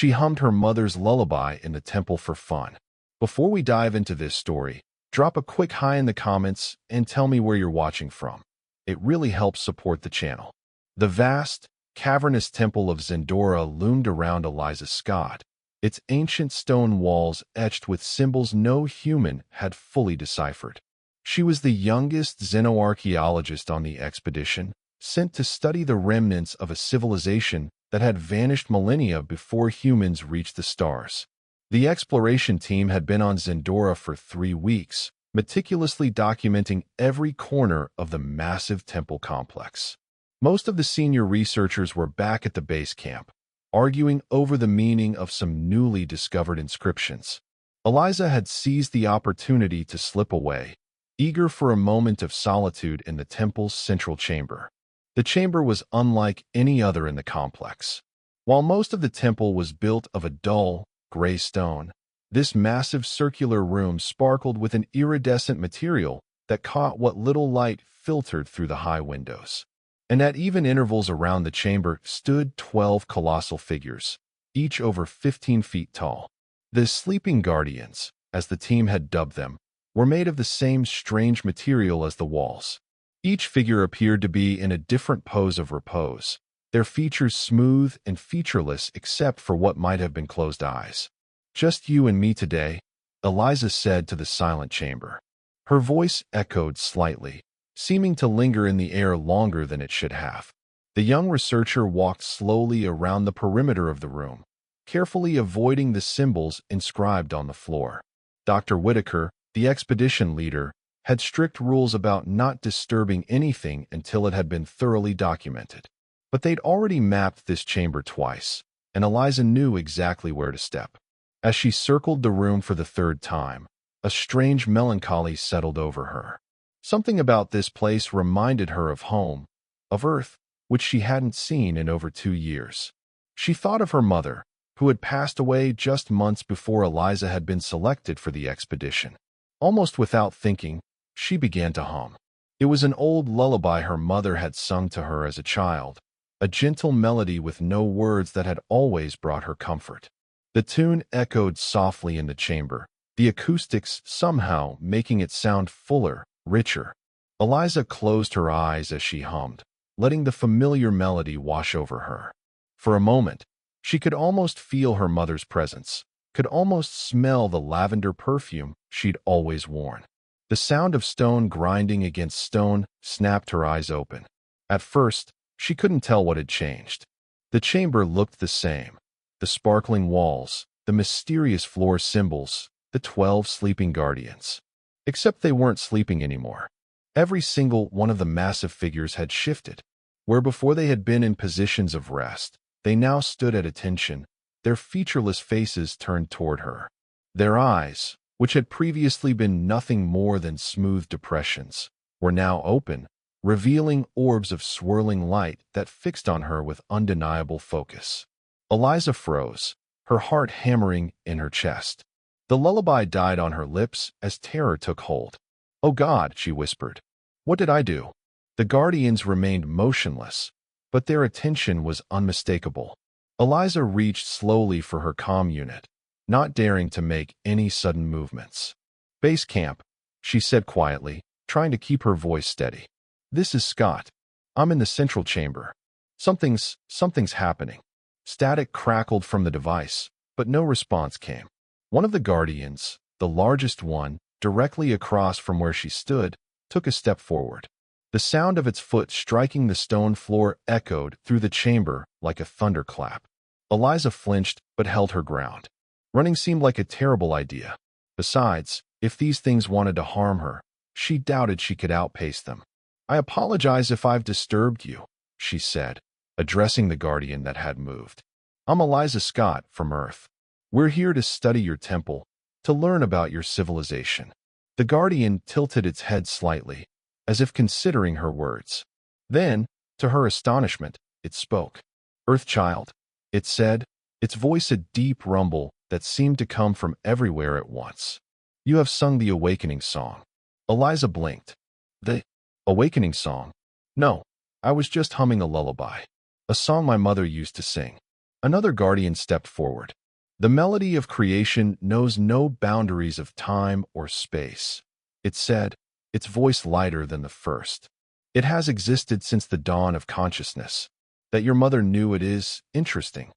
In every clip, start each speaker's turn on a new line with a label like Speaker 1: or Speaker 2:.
Speaker 1: She hummed her mother's lullaby in the temple for fun. Before we dive into this story, drop a quick hi in the comments and tell me where you're watching from. It really helps support the channel. The vast, cavernous temple of Zendora loomed around Eliza Scott, its ancient stone walls etched with symbols no human had fully deciphered. She was the youngest xenoarchaeologist on the expedition, sent to study the remnants of a civilization that had vanished millennia before humans reached the stars. The exploration team had been on Zendora for 3 weeks, meticulously documenting every corner of the massive temple complex. Most of the senior researchers were back at the base camp, arguing over the meaning of some newly discovered inscriptions. Eliza had seized the opportunity to slip away, eager for a moment of solitude in the temple's central chamber. The chamber was unlike any other in the complex. While most of the temple was built of a dull, gray stone, this massive circular room sparkled with an iridescent material that caught what little light filtered through the high windows. And at even intervals around the chamber stood 12 colossal figures, each over 15 feet tall. The sleeping guardians, as the team had dubbed them, were made of the same strange material as the walls. Each figure appeared to be in a different pose of repose, their features smooth and featureless except for what might have been closed eyes. "Just you and me today," Eliza said to the silent chamber. Her voice echoed slightly, seeming to linger in the air longer than it should have. The young researcher walked slowly around the perimeter of the room, carefully avoiding the symbols inscribed on the floor. Dr. Whitaker, the expedition leader, had strict rules about not disturbing anything until it had been thoroughly documented. But they'd already mapped this chamber twice, and Eliza knew exactly where to step. As she circled the room for the 3rd time, a strange melancholy settled over her. Something about this place reminded her of home, of Earth, which she hadn't seen in over 2 years. She thought of her mother, who had passed away just months before Eliza had been selected for the expedition. Almost without thinking, she began to hum. It was an old lullaby her mother had sung to her as a child, a gentle melody with no words that had always brought her comfort. The tune echoed softly in the chamber, the acoustics somehow making it sound fuller, richer. Eliza closed her eyes as she hummed, letting the familiar melody wash over her. For a moment, she could almost feel her mother's presence, could almost smell the lavender perfume she'd always worn. The sound of stone grinding against stone snapped her eyes open. At first, she couldn't tell what had changed. The chamber looked the same. The sparkling walls, the mysterious floor symbols, the 12 sleeping guardians. Except they weren't sleeping anymore. Every single one of the massive figures had shifted. Where before they had been in positions of rest, they now stood at attention, their featureless faces turned toward her. Their eyes, which had previously been nothing more than smooth depressions, were now open, revealing orbs of swirling light that fixed on her with undeniable focus. Eliza froze, her heart hammering in her chest. The lullaby died on her lips as terror took hold. "Oh God," she whispered. "What did I do?" The guardians remained motionless, but their attention was unmistakable. Eliza reached slowly for her comm unit, not daring to make any sudden movements. "Base camp," she said quietly, trying to keep her voice steady. "This is Scott. I'm in the central chamber. Something's happening." Static crackled from the device, but no response came. One of the guardians, the largest one, directly across from where she stood, took a step forward. The sound of its foot striking the stone floor echoed through the chamber like a thunderclap. Eliza flinched but held her ground. Running seemed like a terrible idea. Besides, if these things wanted to harm her, she doubted she could outpace them. "I apologize if I've disturbed you," she said, addressing the guardian that had moved. "I'm Eliza Scott from Earth. We're here to study your temple, to learn about your civilization." The guardian tilted its head slightly, as if considering her words. Then, to her astonishment, it spoke. "Earthchild," it said, its voice a deep rumble that seemed to come from everywhere at once. "You have sung the awakening song." Eliza blinked. "The awakening song? No, I was just humming a lullaby. A song my mother used to sing." Another guardian stepped forward. The melody of creation knows no boundaries of time or space. It said, its voice lighter than the first. It has existed since the dawn of consciousness. That your mother knew it is interesting.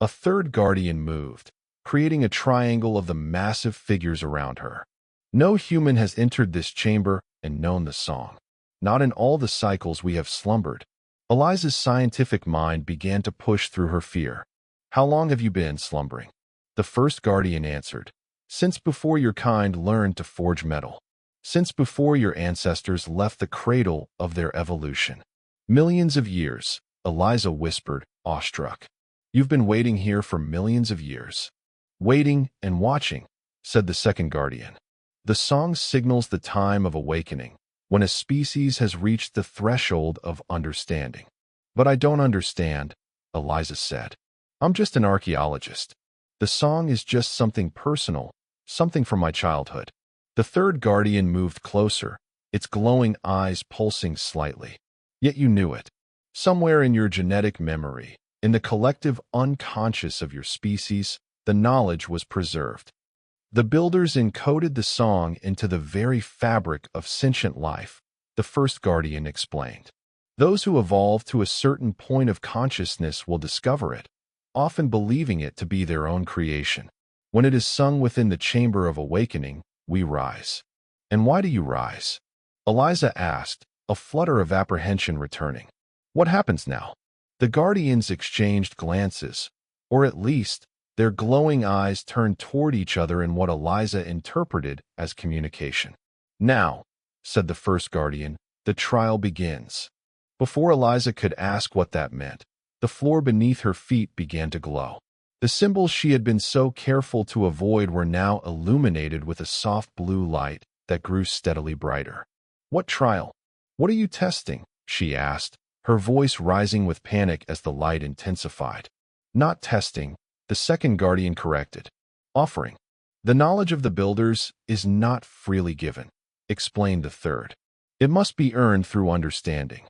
Speaker 1: A third guardian moved, creating a triangle of the massive figures around her. No human has entered this chamber and known the song. Not in all the cycles we have slumbered. Eliza's scientific mind began to push through her fear. How long have you been slumbering? The first guardian answered, since before your kind learned to forge metal. Since before your ancestors left the cradle of their evolution. Millions of years, Eliza whispered, awestruck. You've been waiting here for millions of years. Waiting and watching, said the second guardian. The song signals the time of awakening, when a species has reached the threshold of understanding. But I don't understand, Eliza said. I'm just an archaeologist. The song is just something personal, something from my childhood. The third guardian moved closer, its glowing eyes pulsing slightly. Yet you knew it. Somewhere in your genetic memory, in the collective unconscious of your species, the knowledge was preserved. The builders encoded the song into the very fabric of sentient life, the first guardian explained. Those who evolve to a certain point of consciousness will discover it, often believing it to be their own creation. When it is sung within the chamber of awakening, we rise. And why do you rise? Eliza asked, a flutter of apprehension returning. What happens now? The guardians exchanged glances, or at least, their glowing eyes turned toward each other in what Eliza interpreted as communication. Now, said the first guardian, the trial begins. Before Eliza could ask what that meant, the floor beneath her feet began to glow. The symbols she had been so careful to avoid were now illuminated with a soft blue light that grew steadily brighter. What trial? What are you testing? She asked, her voice rising with panic as the light intensified. Not testing, the second guardian corrected. Offering. The knowledge of the builders is not freely given, explained the third. It must be earned through understanding,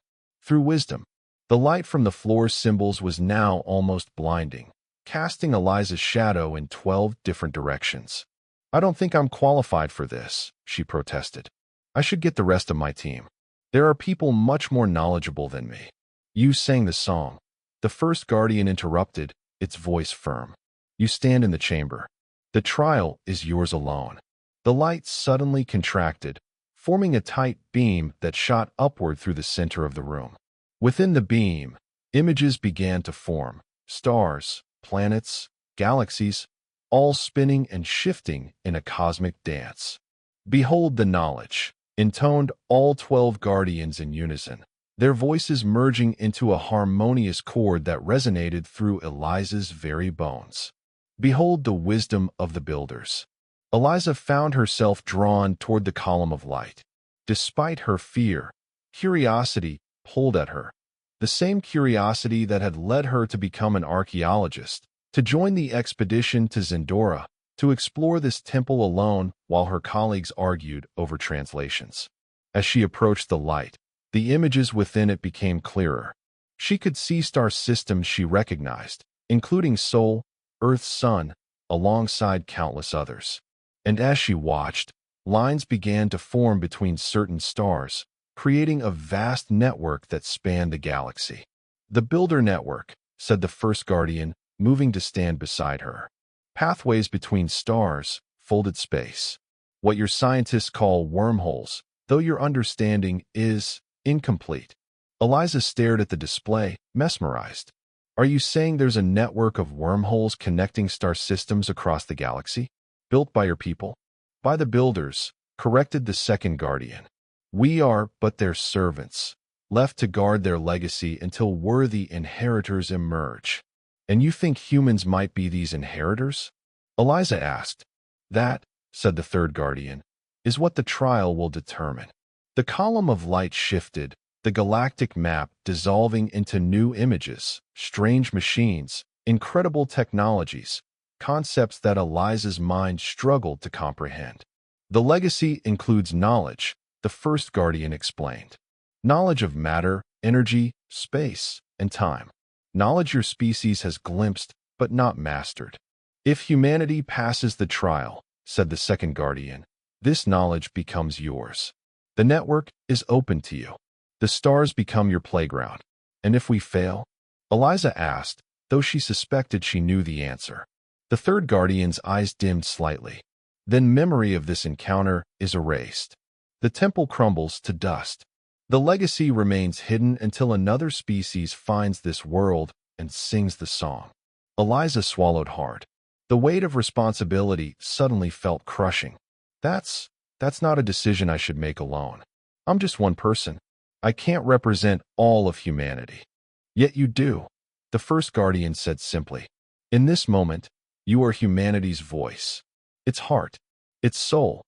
Speaker 1: through wisdom. The light from the floor's symbols was now almost blinding, casting Eliza's shadow in 12 different directions. I don't think I'm qualified for this, she protested. I should get the rest of my team. There are people much more knowledgeable than me. You sang the song. The first guardian interrupted, its voice firm. You stand in the chamber. The trial is yours alone. The light suddenly contracted, forming a tight beam that shot upward through the center of the room. Within the beam, images began to form. Stars, planets, galaxies, all spinning and shifting in a cosmic dance. Behold the knowledge, intoned all 12 guardians in unison, their voices merging into a harmonious chord that resonated through Eliza's very bones. Behold the wisdom of the builders. Eliza found herself drawn toward the column of light. Despite her fear, curiosity pulled at her. The same curiosity that had led her to become an archaeologist, to join the expedition to Zendora, to explore this temple alone while her colleagues argued over translations. As she approached the light, the images within it became clearer. She could see star systems she recognized, including Sol, Earth's sun, alongside countless others. And as she watched, lines began to form between certain stars, creating a vast network that spanned the galaxy. The Builder Network, said the first guardian, moving to stand beside her. Pathways between stars, folded space. What your scientists call wormholes, though your understanding is incomplete. Eliza stared at the display, mesmerized. Are you saying there's a network of wormholes connecting star systems across the galaxy? Built by your people? By the builders, corrected the second guardian. We are but their servants, left to guard their legacy until worthy inheritors emerge. And you think humans might be these inheritors? Eliza asked. That, said the third guardian, is what the trial will determine. The column of light shifted, the galactic map dissolving into new images, strange machines, incredible technologies, concepts that Eliza's mind struggled to comprehend. The legacy includes knowledge, the first guardian explained. Knowledge of matter, energy, space, and time. Knowledge your species has glimpsed, but not mastered. If humanity passes the trial, said the second guardian, this knowledge becomes yours. The network is open to you. The stars become your playground. And if we fail? Eliza asked, though she suspected she knew the answer. The third guardian's eyes dimmed slightly. Then memory of this encounter is erased. The temple crumbles to dust. The legacy remains hidden until another species finds this world and sings the song. Eliza swallowed hard. The weight of responsibility suddenly felt crushing. That's not a decision I should make alone. I'm just one person. I can't represent all of humanity. Yet you do, the first guardian said simply. In this moment, you are humanity's voice, its heart, its soul.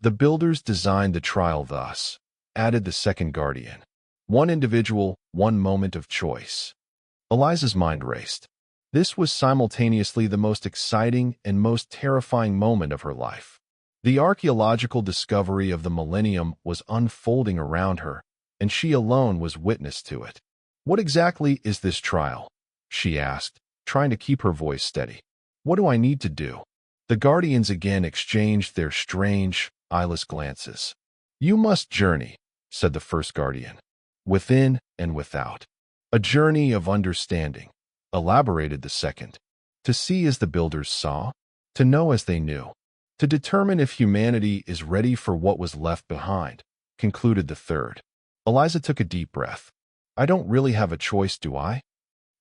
Speaker 1: The builders designed the trial thus, added the second guardian. One individual, one moment of choice. Eliza's mind raced. This was simultaneously the most exciting and most terrifying moment of her life. The archaeological discovery of the millennium was unfolding around her, and she alone was witness to it. What exactly is this trial? She asked, trying to keep her voice steady. What do I need to do? The guardians again exchanged their strange, eyeless glances. You must journey, said the first guardian. Within and without. A journey of understanding, elaborated the second. To see as the builders saw, to know as they knew, to determine if humanity is ready for what was left behind, concluded the third. Eliza took a deep breath. I don't really have a choice, do I?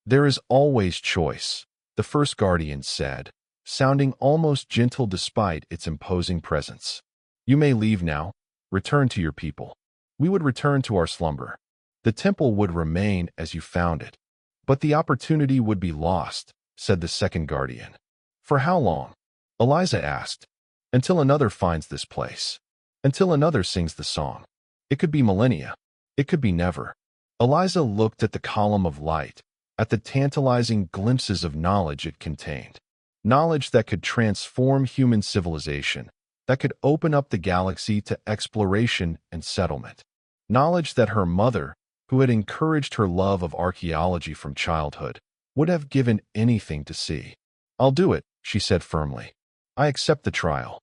Speaker 1: There is always choice, the first guardian said, sounding almost gentle despite its imposing presence. You may leave now, return to your people. We would return to our slumber. The temple would remain as you found it. But the opportunity would be lost, said the second guardian. For how long? Eliza asked. Until another finds this place. Until another sings the song. It could be millennia. It could be never. Eliza looked at the column of light, at the tantalizing glimpses of knowledge it contained. Knowledge that could transform human civilization, that could open up the galaxy to exploration and settlement. Knowledge that her mother, who had encouraged her love of archaeology from childhood, would have given anything to see. I'll do it, she said firmly. I accept the trial.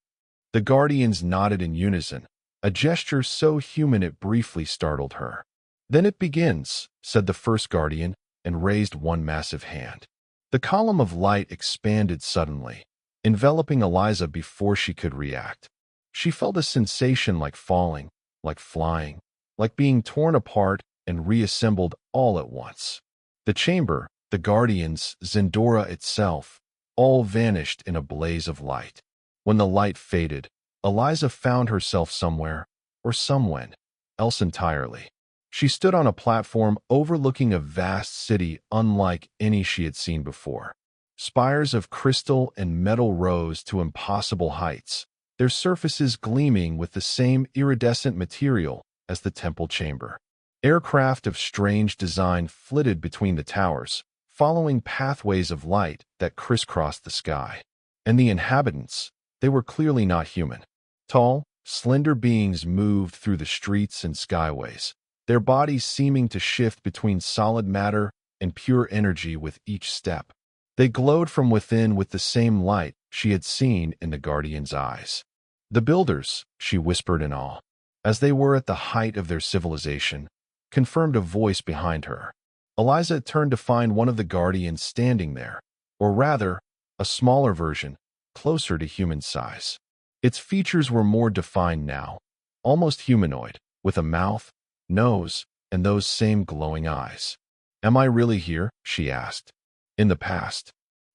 Speaker 1: The guardians nodded in unison, a gesture so human it briefly startled her. Then it begins, said the first guardian, and raised one massive hand. The column of light expanded suddenly, enveloping Eliza before she could react. She felt a sensation like falling, like flying, like being torn apart and reassembled all at once. The chamber, the guardians, Zendora itself, all vanished in a blaze of light. When the light faded, Eliza found herself somewhere, or someone, else entirely. She stood on a platform overlooking a vast city unlike any she had seen before. Spires of crystal and metal rose to impossible heights, their surfaces gleaming with the same iridescent material as the temple chamber. Aircraft of strange design flitted between the towers, following pathways of light that crisscrossed the sky. And the inhabitants, they were clearly not human. Tall, slender beings moved through the streets and skyways, their bodies seeming to shift between solid matter and pure energy with each step. They glowed from within with the same light she had seen in the guardian's eyes. The builders, she whispered in awe, as they were at the height of their civilization, confirmed a voice behind her. Eliza turned to find one of the guardians standing there, or rather, a smaller version, closer to human size. Its features were more defined now, almost humanoid, with a mouth, nose, and those same glowing eyes. Am I really here? She asked. In the past.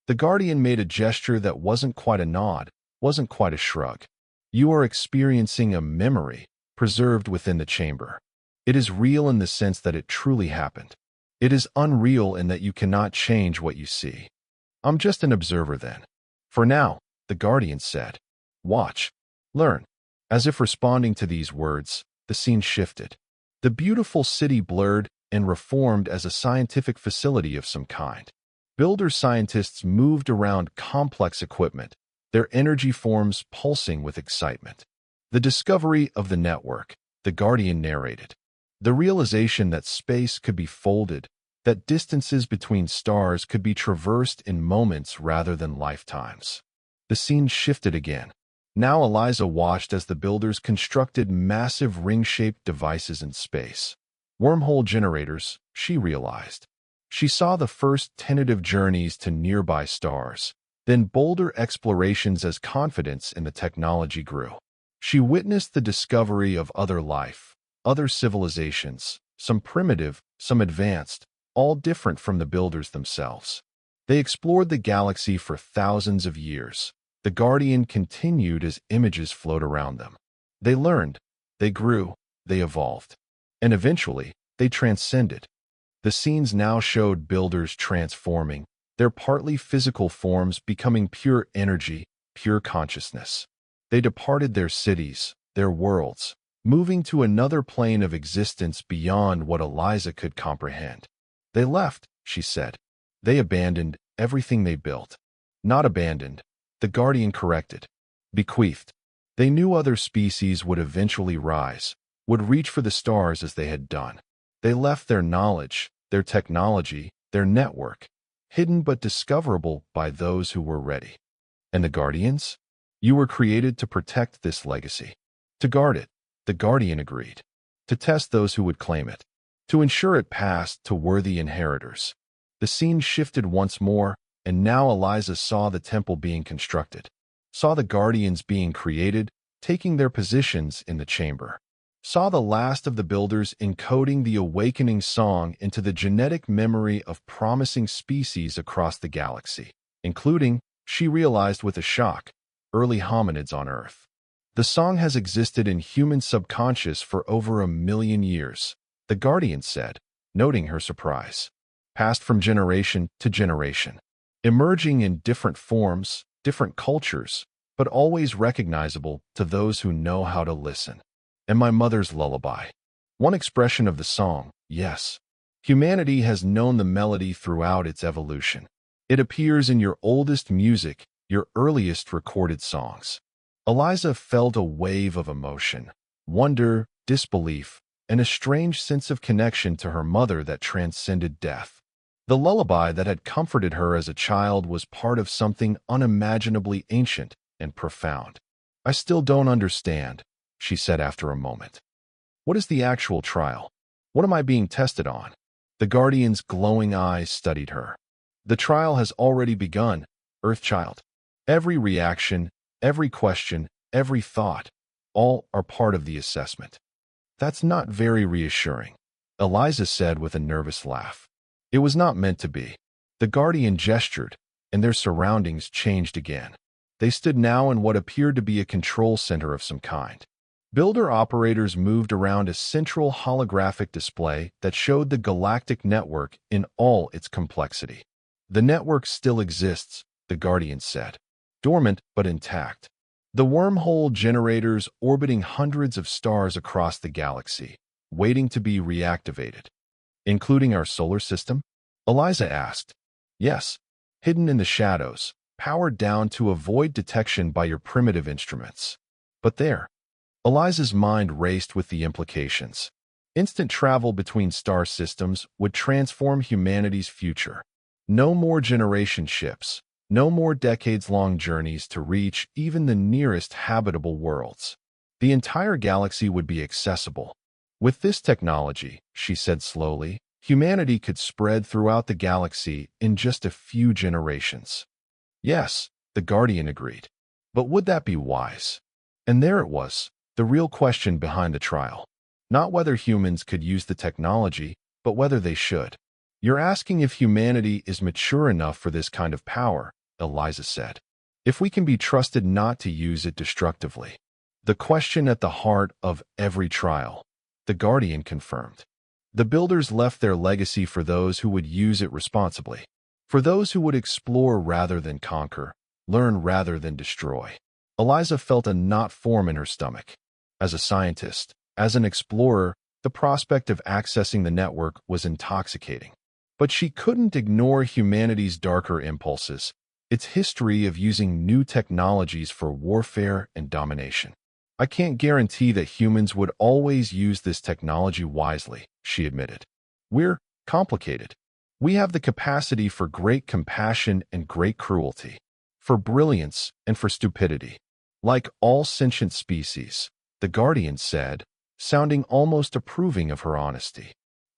Speaker 1: The guardian made a gesture that wasn't quite a nod, wasn't quite a shrug. You are experiencing a memory preserved within the chamber. It is real in the sense that it truly happened. It is unreal in that you cannot change what you see. I'm just an observer then. For now, the guardian said. Watch. Learn. As if responding to these words, the scene shifted. The beautiful city blurred and reformed as a scientific facility of some kind. Builder scientists moved around complex equipment, their energy forms pulsing with excitement. The discovery of the network, the guardian narrated. The realization that space could be folded, that distances between stars could be traversed in moments rather than lifetimes. The scene shifted again. Now Eliza watched as the builders constructed massive ring-shaped devices in space. Wormhole generators, she realized. She saw the first tentative journeys to nearby stars, then bolder explorations as confidence in the technology grew. She witnessed the discovery of other life, other civilizations, some primitive, some advanced, all different from the builders themselves. They explored the galaxy for thousands of years. The Guardian continued as images flowed around them. They learned, they grew, they evolved. And eventually, they transcended. The scenes now showed builders transforming, their partly physical forms becoming pure energy, pure consciousness. They departed their cities, their worlds, moving to another plane of existence beyond what Eliza could comprehend. They left, she said. They abandoned everything they built. Not abandoned, the Guardian corrected. Bequeathed. They knew other species would eventually rise, would reach for the stars as they had done. They left their knowledge, their technology, their network, hidden but discoverable by those who were ready. And the Guardians? You were created to protect this legacy. To guard it, the Guardian agreed. To test those who would claim it. To ensure it passed to worthy inheritors. The scene shifted once more, and now Eliza saw the temple being constructed. Saw the Guardians being created, taking their positions in the chamber. Saw the last of the builders encoding the awakening song into the genetic memory of promising species across the galaxy, including, she realized with a shock, early hominids on Earth. The song has existed in human subconscious for over 1 million years, the Guardian said, noting her surprise. Passed from generation to generation, emerging in different forms, different cultures, but always recognizable to those who know how to listen. And my mother's lullaby. One expression of the song, yes. Humanity has known the melody throughout its evolution. It appears in your oldest music, your earliest recorded songs. Eliza felt a wave of emotion, wonder, disbelief, and a strange sense of connection to her mother that transcended death. The lullaby that had comforted her as a child was part of something unimaginably ancient and profound. I still don't understand, she said after a moment. What is the actual trial? What am I being tested on? The Guardian's glowing eyes studied her. The trial has already begun, Earthchild. Every reaction, every question, every thought, all are part of the assessment. That's not very reassuring, Eliza said with a nervous laugh. It was not meant to be. The Guardian gestured, and their surroundings changed again. They stood now in what appeared to be a control center of some kind. Builder operators moved around a central holographic display that showed the galactic network in all its complexity. The network still exists, the Guardian said. Dormant but intact. The wormhole generators orbiting hundreds of stars across the galaxy, waiting to be reactivated. Including our solar system? Eliza asked. Yes, hidden in the shadows, powered down to avoid detection by your primitive instruments. But there. Eliza's mind raced with the implications. Instant travel between star systems would transform humanity's future. No more generation ships, no more decades-long journeys to reach even the nearest habitable worlds. The entire galaxy would be accessible. With this technology, she said slowly, humanity could spread throughout the galaxy in just a few generations. Yes, the Guardian agreed. But would that be wise? And there it was. The real question behind the trial. Not whether humans could use the technology, but whether they should. You're asking if humanity is mature enough for this kind of power, Eliza said. If we can be trusted not to use it destructively. The question at the heart of every trial, the Guardian confirmed. The builders left their legacy for those who would use it responsibly. For those who would explore rather than conquer, learn rather than destroy. Eliza felt a knot form in her stomach. As a scientist, as an explorer, the prospect of accessing the network was intoxicating. But she couldn't ignore humanity's darker impulses, its history of using new technologies for warfare and domination. I can't guarantee that humans would always use this technology wisely, she admitted. We're complicated. We have the capacity for great compassion and great cruelty, for brilliance and for stupidity. Like all sentient species, the Guardian said, sounding almost approving of her honesty.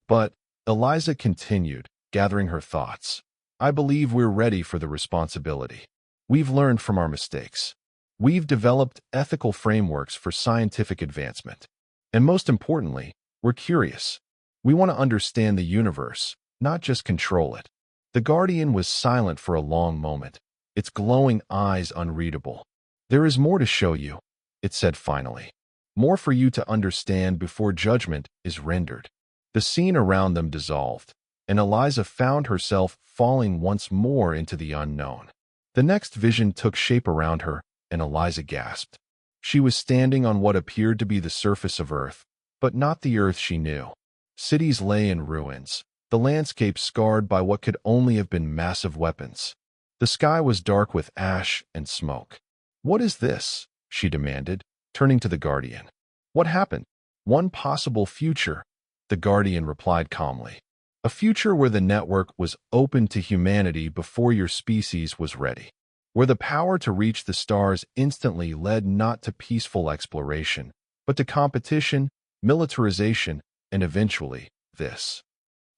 Speaker 1: But Eliza continued, gathering her thoughts. I believe we're ready for the responsibility. We've learned from our mistakes. We've developed ethical frameworks for scientific advancement. And most importantly, we're curious. We want to understand the universe, not just control it. The Guardian was silent for a long moment, its glowing eyes unreadable. There is more to show you, it said finally. More for you to understand before judgment is rendered. The scene around them dissolved, and Eliza found herself falling once more into the unknown. The next vision took shape around her, and Eliza gasped. She was standing on what appeared to be the surface of Earth, but not the Earth she knew. Cities lay in ruins, the landscape scarred by what could only have been massive weapons. The sky was dark with ash and smoke. What is this? She demanded, turning to the Guardian. What happened? One possible future, the Guardian replied calmly. A future where the network was open to humanity before your species was ready. Where the power to reach the stars instantly led not to peaceful exploration, but to competition, militarization, and eventually, this.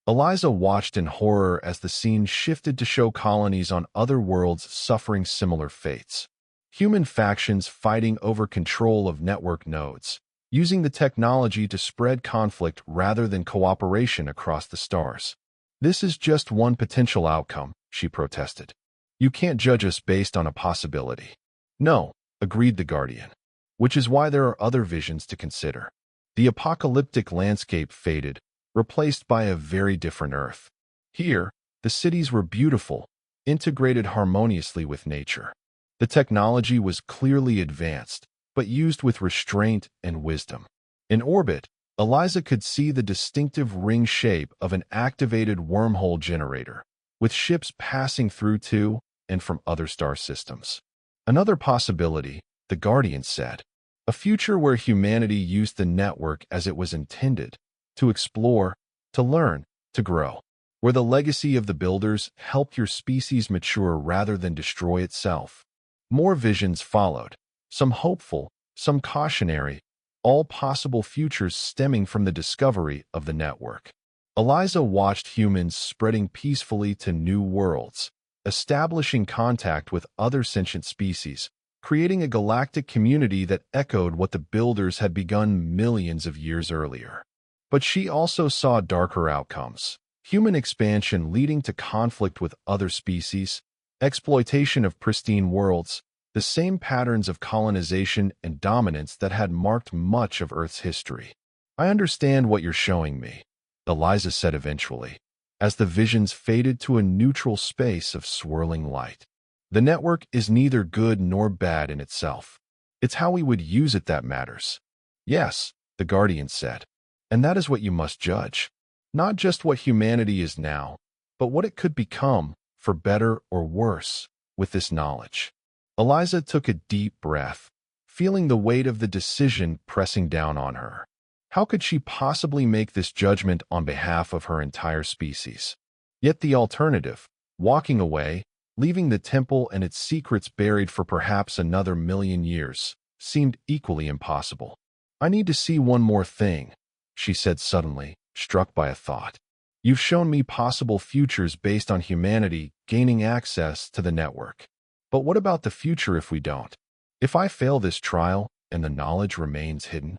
Speaker 1: Eliza watched in horror as the scene shifted to show colonies on other worlds suffering similar fates. Human factions fighting over control of network nodes, using the technology to spread conflict rather than cooperation across the stars. This is just one potential outcome, she protested. You can't judge us based on a possibility. No, agreed the Guardian, which is why there are other visions to consider. The apocalyptic landscape faded, replaced by a very different Earth. Here, the cities were beautiful, integrated harmoniously with nature. The technology was clearly advanced, but used with restraint and wisdom. In orbit, Eliza could see the distinctive ring shape of an activated wormhole generator, with ships passing through to and from other star systems. Another possibility, the Guardian said, a future where humanity used the network as it was intended, to explore, to learn, to grow, where the legacy of the builders helped your species mature rather than destroy itself. More visions followed, some hopeful, some cautionary, all possible futures stemming from the discovery of the network. Eliza watched humans spreading peacefully to new worlds, establishing contact with other sentient species, creating a galactic community that echoed what the builders had begun millions of years earlier. But she also saw darker outcomes. Human expansion leading to conflict with other species, exploitation of pristine worlds, the same patterns of colonization and dominance that had marked much of Earth's history. I understand what you're showing me, Eliza said eventually, as the visions faded to a neutral space of swirling light. The network is neither good nor bad in itself. It's how we would use it that matters. Yes, the Guardian said, and that is what you must judge. Not just what humanity is now, but what it could become, for better or worse, with this knowledge. Eliza took a deep breath, feeling the weight of the decision pressing down on her. How could she possibly make this judgment on behalf of her entire species? Yet the alternative, walking away, leaving the temple and its secrets buried for perhaps another 1,000,000 years, seemed equally impossible. I need to see one more thing, she said suddenly, struck by a thought. You've shown me possible futures based on humanity gaining access to the network. But what about the future if we don't? If I fail this trial and the knowledge remains hidden?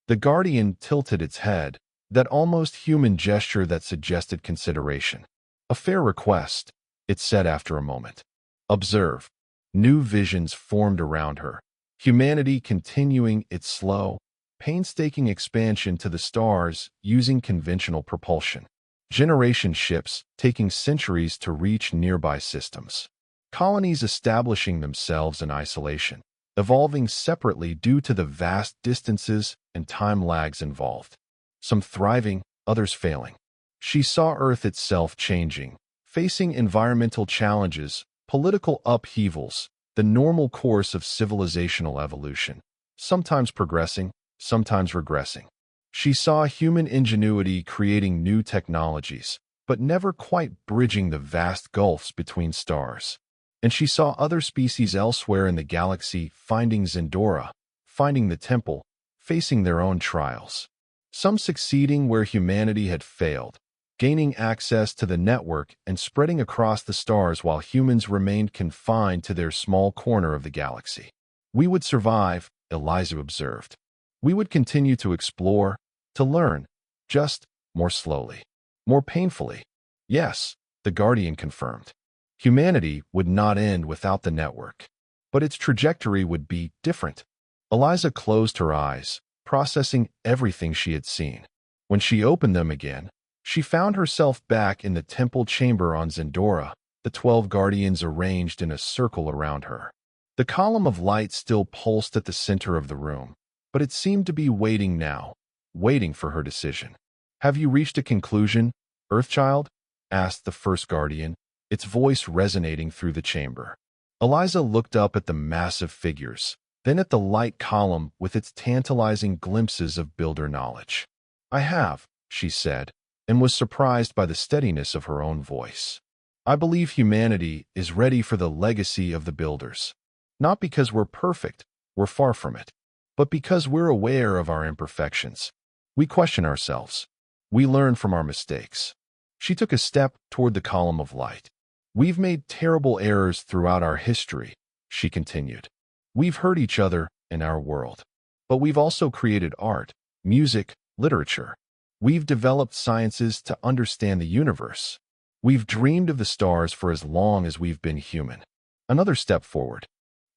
Speaker 1: The Guardian tilted its head, that almost human gesture that suggested consideration. A fair request, it said after a moment. Observe. New visions formed around her. Humanity continuing its slow, painstaking expansion to the stars using conventional propulsion. Generation ships taking centuries to reach nearby systems. Colonies establishing themselves in isolation, evolving separately due to the vast distances and time lags involved. Some thriving, others failing. She saw Earth itself changing, facing environmental challenges, political upheavals, the normal course of civilizational evolution, sometimes progressing, sometimes regressing. She saw human ingenuity creating new technologies, but never quite bridging the vast gulfs between stars. And she saw other species elsewhere in the galaxy finding Zendora, finding the temple, facing their own trials. Some succeeding where humanity had failed, gaining access to the network and spreading across the stars while humans remained confined to their small corner of the galaxy. We would survive, Eliza observed. We would continue to explore, to learn, just more slowly, more painfully. Yes, the Guardian confirmed. Humanity would not end without the network, but its trajectory would be different. Eliza closed her eyes, processing everything she had seen. When she opened them again, she found herself back in the temple chamber on Zendora, the 12 guardians arranged in a circle around her. The column of light still pulsed at the center of the room, but it seemed to be waiting now, waiting for her decision. "Have you reached a conclusion, Earthchild?" asked the first guardian, its voice resonating through the chamber. Eliza looked up at the massive figures, then at the light column with its tantalizing glimpses of builder knowledge. "I have," she said, and was surprised by the steadiness of her own voice. "I believe humanity is ready for the legacy of the builders. Not because we're perfect, we're far from it, but because we're aware of our imperfections. We question ourselves. We learn from our mistakes." She took a step toward the column of light. "We've made terrible errors throughout our history," she continued. "We've hurt each other in our world. But we've also created art, music, literature. We've developed sciences to understand the universe. We've dreamed of the stars for as long as we've been human." Another step forward.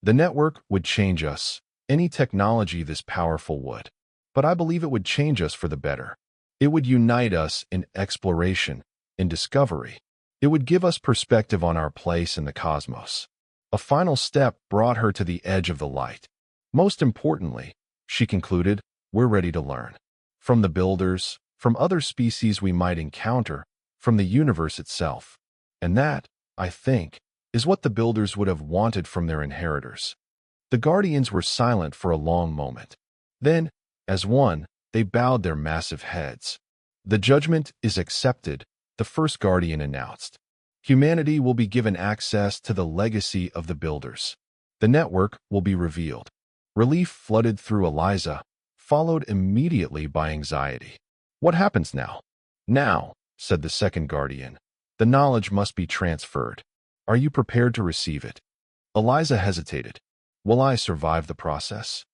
Speaker 1: "The network would change us. Any technology this powerful would. But I believe it would change us for the better. It would unite us in exploration, in discovery. It would give us perspective on our place in the cosmos." A final step brought her to the edge of the light. "Most importantly," she concluded, "we're ready to learn. From the builders, from other species we might encounter, from the universe itself. And that, I think, is what the builders would have wanted from their inheritors." The guardians were silent for a long moment. Then, as one, they bowed their massive heads. "The judgment is accepted," the first guardian announced. "Humanity will be given access to the legacy of the builders. The network will be revealed." Relief flooded through Eliza, followed immediately by anxiety. "What happens now?" "Now," said the second guardian, "the knowledge must be transferred. Are you prepared to receive it?" Eliza hesitated. "Will I survive the process?"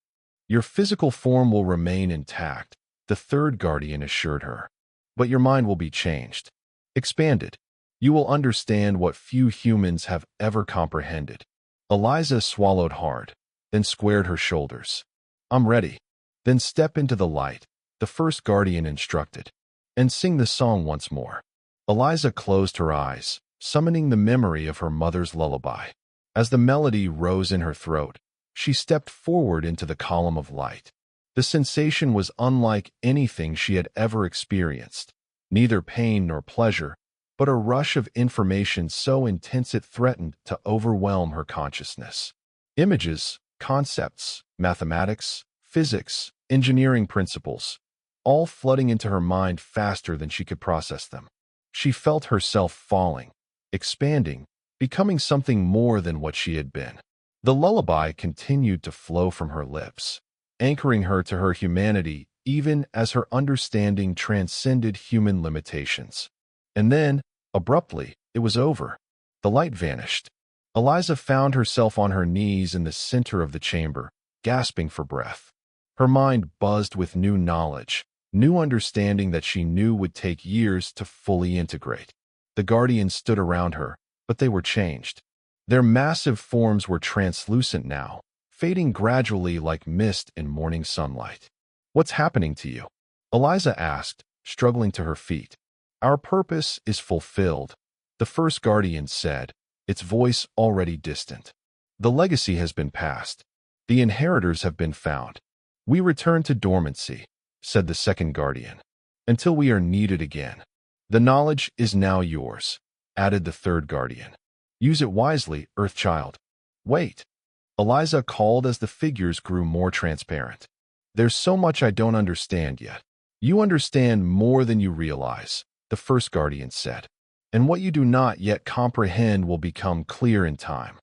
Speaker 1: "Your physical form will remain intact," the third guardian assured her. "But your mind will be changed, expanded. You will understand what few humans have ever comprehended." Eliza swallowed hard, then squared her shoulders. "I'm ready." "Then step into the light," the first guardian instructed, "and sing the song once more." Eliza closed her eyes, summoning the memory of her mother's lullaby. As the melody rose in her throat, she stepped forward into the column of light. The sensation was unlike anything she had ever experienced, neither pain nor pleasure, but a rush of information so intense it threatened to overwhelm her consciousness. Images, concepts, mathematics, physics, engineering principles, all flooding into her mind faster than she could process them. She felt herself falling, expanding, becoming something more than what she had been. The lullaby continued to flow from her lips, anchoring her to her humanity even as her understanding transcended human limitations. And then, abruptly, it was over. The light vanished. Eliza found herself on her knees in the center of the chamber, gasping for breath. Her mind buzzed with new knowledge, new understanding that she knew would take years to fully integrate. The guardians stood around her, but they were changed. Their massive forms were translucent now, fading gradually like mist in morning sunlight. "What's happening to you?" Eliza asked, struggling to her feet. "Our purpose is fulfilled," the first guardian said, its voice already distant. "The legacy has been passed. The inheritors have been found. We return to dormancy," said the second guardian, "until we are needed again. The knowledge is now yours," added the third guardian. "Use it wisely, Earthchild." "Wait," Eliza called as the figures grew more transparent. "There's so much I don't understand yet." "You understand more than you realize," the first guardian said. And what you do not yet comprehend will become clear in time.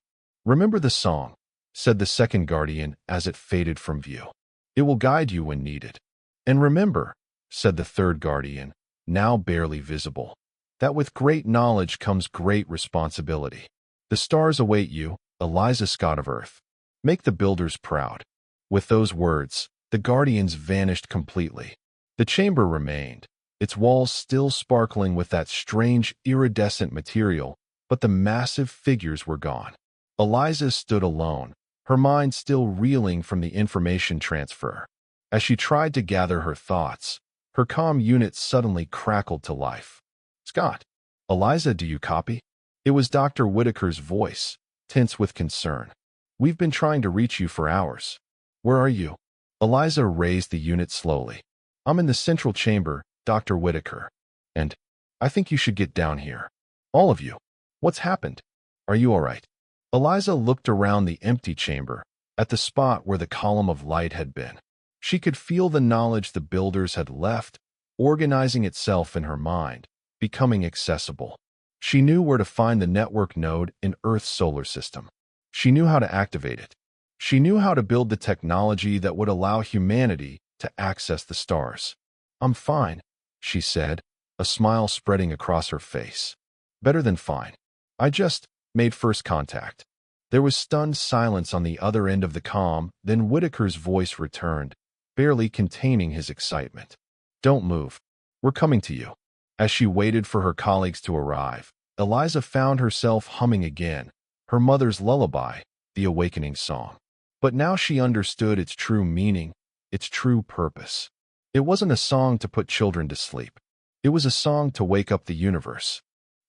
Speaker 1: Remember the song, said the second guardian as it faded from view. It will guide you when needed. And remember, said the third guardian, now barely visible, that with great knowledge comes great responsibility. The stars await you, Eliza Scott of Earth. Make the builders proud. With those words, the guardians vanished completely. The chamber remained, its walls still sparkling with that strange iridescent material, but the massive figures were gone. Eliza stood alone, her mind still reeling from the information transfer. As she tried to gather her thoughts, her comm unit suddenly crackled to life. Scott, Eliza, do you copy? It was Dr. Whitaker's voice, tense with concern. We've been trying to reach you for hours. Where are you? Eliza raised the unit slowly. I'm in the central chamber, Dr. Whitaker. And I think you should get down here. All of you. What's happened? Are you all right? Eliza looked around the empty chamber, at the spot where the column of light had been. She could feel the knowledge the builders had left, organizing itself in her mind, becoming accessible. She knew where to find the network node in Earth's solar system. She knew how to activate it. She knew how to build the technology that would allow humanity to access the stars. I'm fine, she said, a smile spreading across her face. Better than fine. I just made first contact. There was stunned silence on the other end of the comm, then Whitaker's voice returned, barely containing his excitement. Don't move. We're coming to you. As she waited for her colleagues to arrive, Eliza found herself humming again, her mother's lullaby, the awakening song. But now she understood its true meaning, its true purpose. It wasn't a song to put children to sleep. It was a song to wake up the universe.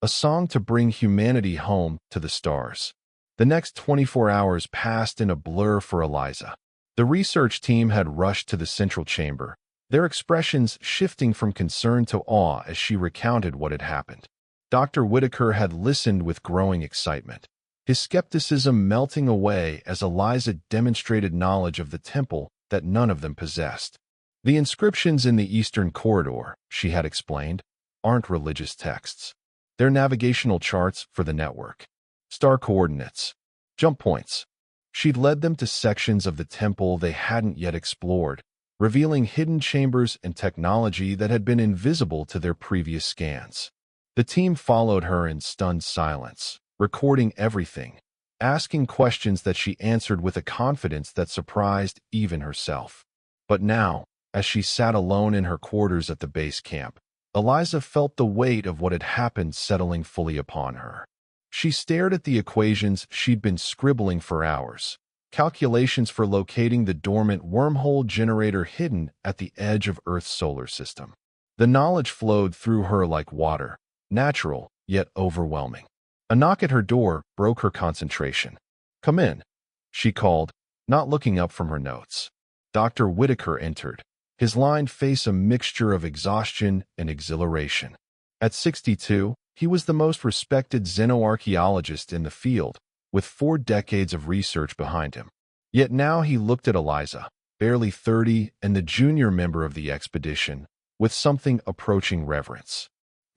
Speaker 1: A song to bring humanity home to the stars. The next 24 hours passed in a blur for Eliza. The research team had rushed to the central chamber, their expressions shifting from concern to awe as she recounted what had happened. Dr. Whitaker had listened with growing excitement, his skepticism melting away as Eliza demonstrated knowledge of the temple that none of them possessed. The inscriptions in the eastern corridor, she had explained, aren't religious texts. They're navigational charts for the network. Star coordinates. Jump points. She'd led them to sections of the temple they hadn't yet explored, revealing hidden chambers and technology that had been invisible to their previous scans. The team followed her in stunned silence, recording everything, asking questions that she answered with a confidence that surprised even herself. But now, as she sat alone in her quarters at the base camp, Eliza felt the weight of what had happened settling fully upon her. She stared at the equations she'd been scribbling for hours, calculations for locating the dormant wormhole generator hidden at the edge of Earth's solar system. The knowledge flowed through her like water, natural yet overwhelming. A knock at her door broke her concentration. Come in, she called, not looking up from her notes. Dr. Whitaker entered, his lined face a mixture of exhaustion and exhilaration. At 62, he was the most respected xenoarchaeologist in the field, with 4 decades of research behind him. Yet now he looked at Eliza, barely 30 and the junior member of the expedition, with something approaching reverence.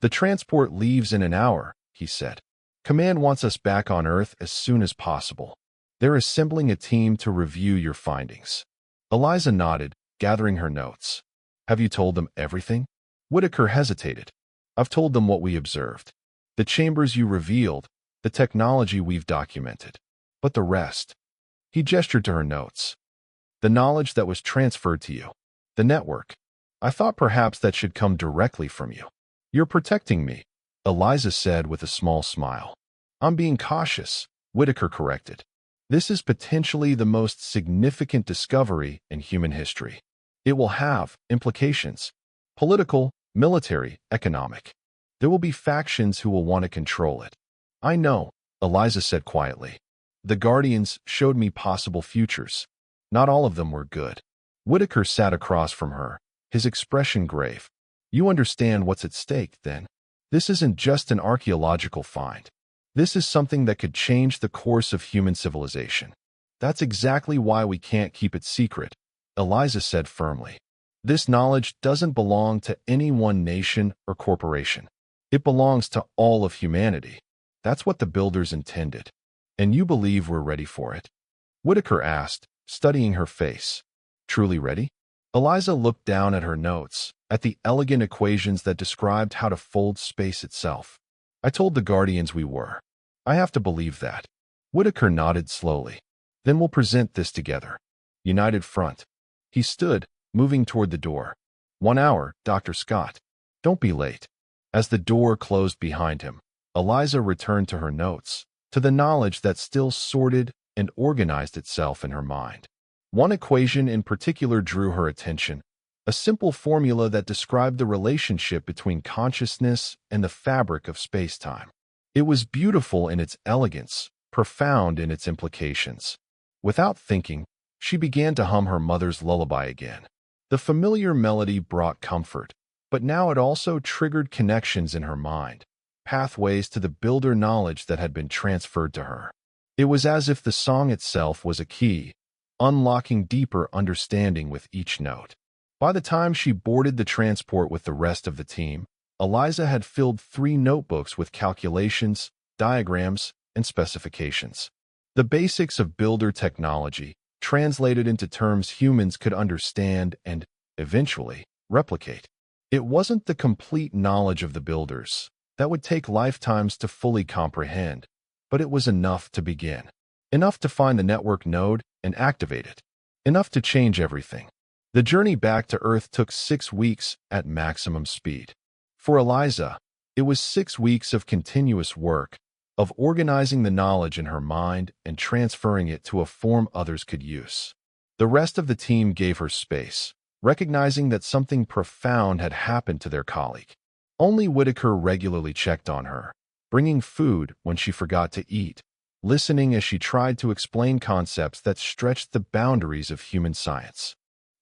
Speaker 1: The transport leaves in an hour, he said. Command wants us back on Earth as soon as possible. They're assembling a team to review your findings. Eliza nodded, gathering her notes. Have you told them everything? Whitaker hesitated. I've told them what we observed. The chambers you revealed, the technology we've documented. But the rest. He gestured to her notes. The knowledge that was transferred to you. The network. I thought perhaps that should come directly from you. You're protecting me, Eliza said with a small smile. I'm being cautious, Whitaker corrected. This is potentially the most significant discovery in human history. It will have implications. Political, military, economic. There will be factions who will want to control it. I know, Eliza said quietly. The Guardians showed me possible futures. Not all of them were good. Whitaker sat across from her, his expression grave. You understand what's at stake, then? This isn't just an archaeological find. This is something that could change the course of human civilization. That's exactly why we can't keep it secret, Eliza said firmly. This knowledge doesn't belong to any one nation or corporation. It belongs to all of humanity. That's what the builders intended. And you believe we're ready for it? Whitaker asked, studying her face. Truly ready? Eliza looked down at her notes, at the elegant equations that described how to fold space itself. I told the Guardians we were. I have to believe that. Whitaker nodded slowly. Then we'll present this together. United front. He stood, moving toward the door. 1 hour, Dr. Scott. Don't be late. As the door closed behind him, Eliza returned to her notes, to the knowledge that still sorted and organized itself in her mind. One equation in particular drew her attention, a simple formula that described the relationship between consciousness and the fabric of space-time. It was beautiful in its elegance, profound in its implications. Without thinking, she began to hum her mother's lullaby again. The familiar melody brought comfort, but now it also triggered connections in her mind, pathways to the builder knowledge that had been transferred to her. It was as if the song itself was a key, unlocking deeper understanding with each note. By the time she boarded the transport with the rest of the team, Eliza had filled 3 notebooks with calculations, diagrams, and specifications. The basics of builder technology, translated into terms humans could understand and, eventually, replicate. It wasn't the complete knowledge of the builders that would take lifetimes to fully comprehend, but it was enough to begin. Enough to find the network node and activate it. Enough to change everything. The journey back to Earth took 6 weeks at maximum speed. For Eliza, it was 6 weeks of continuous work, of organizing the knowledge in her mind and transferring it to a form others could use. The rest of the team gave her space, recognizing that something profound had happened to their colleague. Only Whitaker regularly checked on her, bringing food when she forgot to eat, listening as she tried to explain concepts that stretched the boundaries of human science.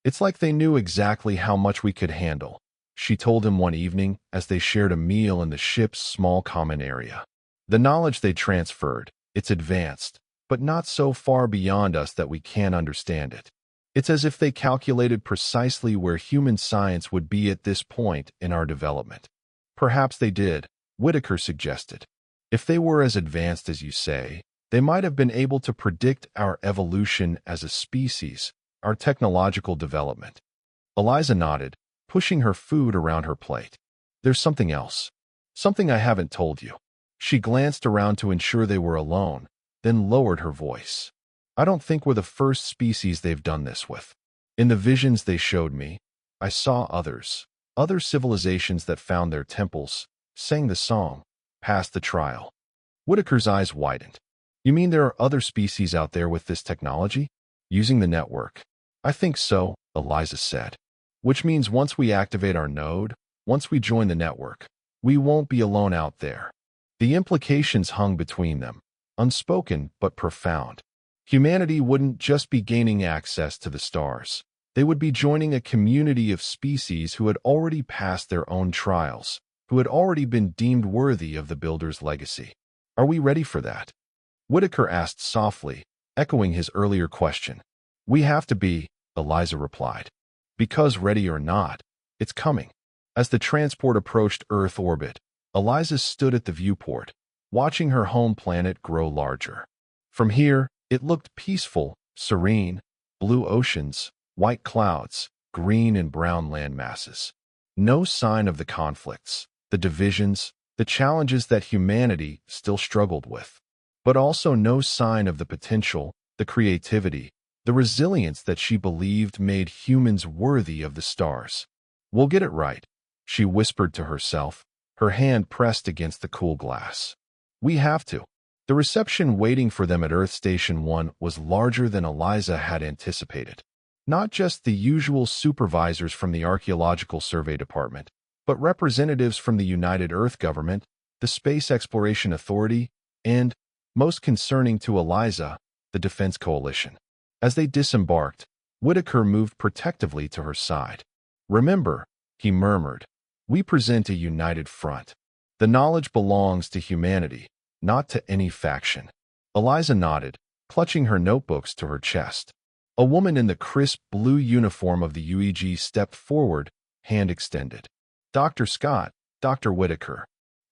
Speaker 1: It's like they knew exactly how much we could handle, she told him one evening as they shared a meal in the ship's small common area. The knowledge they transferred, it's advanced, but not so far beyond us that we can't understand it. It's as if they calculated precisely where human science would be at this point in our development. Perhaps they did, Whitaker suggested. If they were as advanced as you say, they might have been able to predict our evolution as a species, our technological development. Eliza nodded, pushing her food around her plate. There's something else. Something I haven't told you. She glanced around to ensure they were alone, then lowered her voice. I don't think we're the first species they've done this with. In the visions they showed me, I saw others, other civilizations that found their temples, sang the song, passed the trial. Whitaker's eyes widened. You mean there are other species out there with this technology? Using the network? I think so, Eliza said. Which means once we activate our node, once we join the network, we won't be alone out there. The implications hung between them, unspoken but profound. Humanity wouldn't just be gaining access to the stars. They would be joining a community of species who had already passed their own trials, who had already been deemed worthy of the Builder's legacy. Are we ready for that? Whitaker asked softly, echoing his earlier question. We have to be, Eliza replied. Because ready or not, it's coming. As the transport approached Earth orbit, Eliza stood at the viewport, watching her home planet grow larger. From here, it looked peaceful, serene, blue oceans, white clouds, green and brown land masses. No sign of the conflicts, the divisions, the challenges that humanity still struggled with. But also no sign of the potential, the creativity, the resilience that she believed made humans worthy of the stars. We'll get it right, she whispered to herself, her hand pressed against the cool glass. We have to. The reception waiting for them at Earth Station 1 was larger than Eliza had anticipated. Not just the usual supervisors from the Archaeological Survey Department, but representatives from the United Earth Government, the Space Exploration Authority, and, most concerning to Eliza, the Defense Coalition. As they disembarked, Whitaker moved protectively to her side. Remember, he murmured, we present a united front. The knowledge belongs to humanity, not to any faction. Eliza nodded, clutching her notebooks to her chest. A woman in the crisp blue uniform of the UEG stepped forward, hand extended. Dr. Scott, Dr. Whitaker.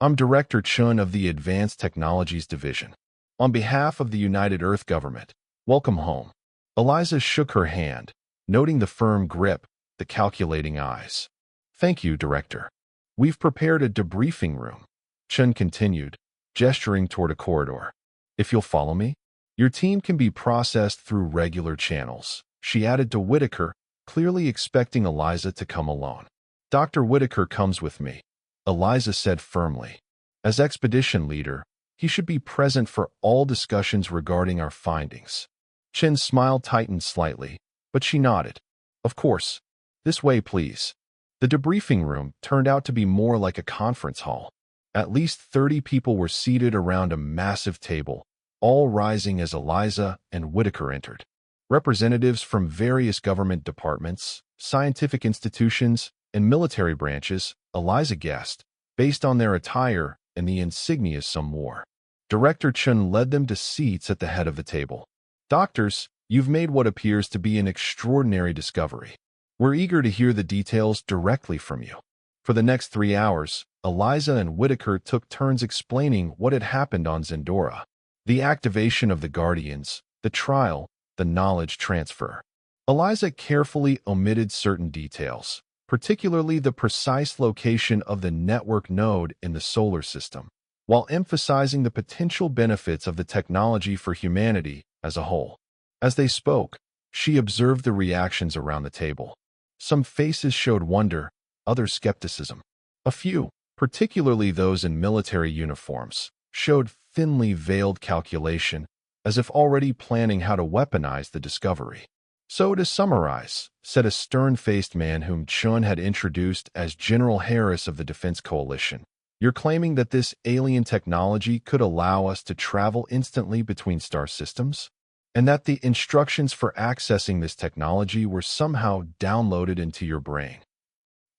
Speaker 1: I'm Director Chun of the Advanced Technologies Division. On behalf of the United Earth Government, welcome home. Eliza shook her hand, noting the firm grip, the calculating eyes. Thank you, Director. We've prepared a debriefing room. Chun continued, gesturing toward a corridor. If you'll follow me, your team can be processed through regular channels. She added to Whitaker, clearly expecting Eliza to come alone. Dr. Whitaker comes with me, Eliza said firmly. As expedition leader, he should be present for all discussions regarding our findings. Chin's smile tightened slightly, but she nodded. Of course. This way, please. The debriefing room turned out to be more like a conference hall. At least 30 people were seated around a massive table, all rising as Eliza and Whitaker entered. Representatives from various government departments, scientific institutions, and military branches, Eliza guessed, based on their attire and the insignia some wore. Director Chun led them to seats at the head of the table. Doctors, you've made what appears to be an extraordinary discovery. We're eager to hear the details directly from you. For the next 3 hours, Eliza and Whitaker took turns explaining what had happened on Zendora. The activation of the Guardians, the trial, the knowledge transfer. Eliza carefully omitted certain details, particularly the precise location of the network node in the solar system, while emphasizing the potential benefits of the technology for humanity as a whole. As they spoke, she observed the reactions around the table. Some faces showed wonder, others skepticism. A few, particularly those in military uniforms, showed thinly veiled calculation, as if already planning how to weaponize the discovery. So to summarize, said a stern-faced man whom Chun had introduced as General Harris of the Defense Coalition, you're claiming that this alien technology could allow us to travel instantly between star systems? And that the instructions for accessing this technology were somehow downloaded into your brain?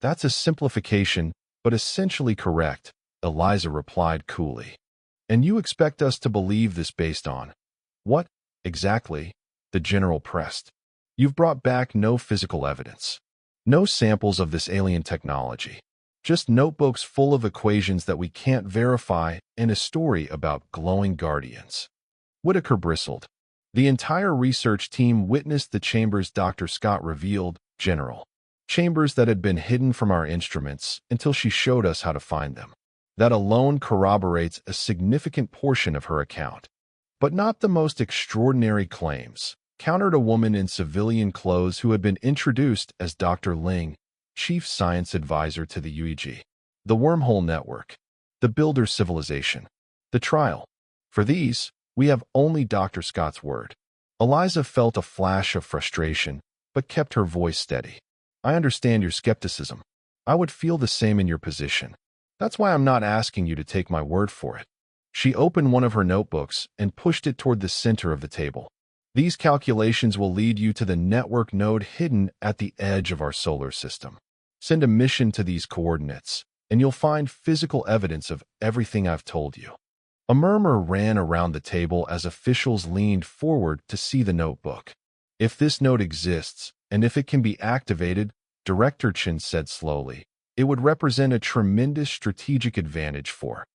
Speaker 1: That's a simplification, but essentially correct, Eliza replied coolly. And you expect us to believe this based on what, exactly? The general pressed. You've brought back no physical evidence. No samples of this alien technology. Just notebooks full of equations that we can't verify and a story about glowing guardians. Whitaker bristled. The entire research team witnessed the chambers Dr. Scott revealed, General. Chambers that had been hidden from our instruments until she showed us how to find them. That alone corroborates a significant portion of her account. But not the most extraordinary claims, countered a woman in civilian clothes who had been introduced as Dr. Ling, Chief Science Advisor to the UEG. The Wormhole Network, the Builder Civilization, the trial. For these, we have only Dr. Scott's word. Eliza felt a flash of frustration, but kept her voice steady. I understand your skepticism. I would feel the same in your position. That's why I'm not asking you to take my word for it. She opened one of her notebooks and pushed it toward the center of the table. These calculations will lead you to the network node hidden at the edge of our solar system. Send a mission to these coordinates, and you'll find physical evidence of everything I've told you. A murmur ran around the table as officials leaned forward to see the notebook. If this node exists, and if it can be activated, Director Chin said slowly, it would represent a tremendous strategic advantage for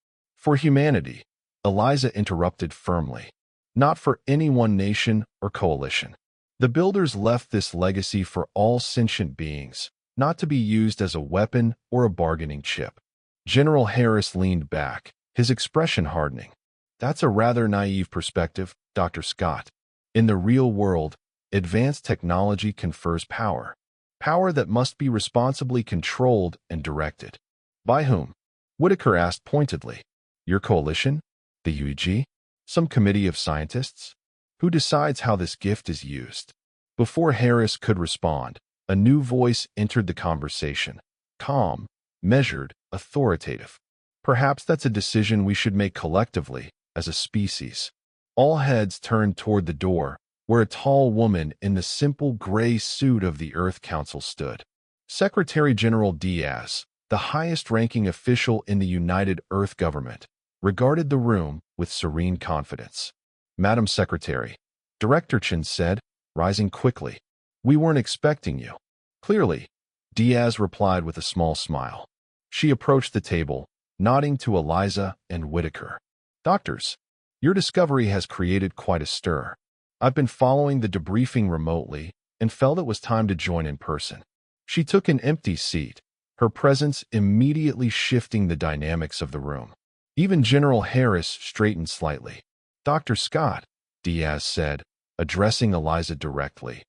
Speaker 1: humanity. Eliza interrupted firmly. Not for any one nation or coalition. The builders left this legacy for all sentient beings, not to be used as a weapon or a bargaining chip. General Harris leaned back, his expression hardening. That's a rather naive perspective, Dr. Scott. In the real world, advanced technology confers power. Power that must be responsibly controlled and directed. By whom? Whitaker asked pointedly. Your coalition? The UEG? Some committee of scientists? Who decides how this gift is used? Before Harris could respond, a new voice entered the conversation. Calm, measured, authoritative. Perhaps that's a decision we should make collectively, as a species. All heads turned toward the door, where a tall woman in the simple gray suit of the Earth Council stood. Secretary General Diaz, the highest-ranking official in the United Earth Government, regarded the room with serene confidence. Madam Secretary, Director Chin said, rising quickly. We weren't expecting you. Clearly, Diaz replied with a small smile. She approached the table, nodding to Eliza and Whitaker. "Doctors, your discovery has created quite a stir. I've been following the debriefing remotely and felt it was time to join in person." She took an empty seat, her presence immediately shifting the dynamics of the room. Even General Harris straightened slightly. "Dr. Scott," Diaz said, addressing Eliza directly,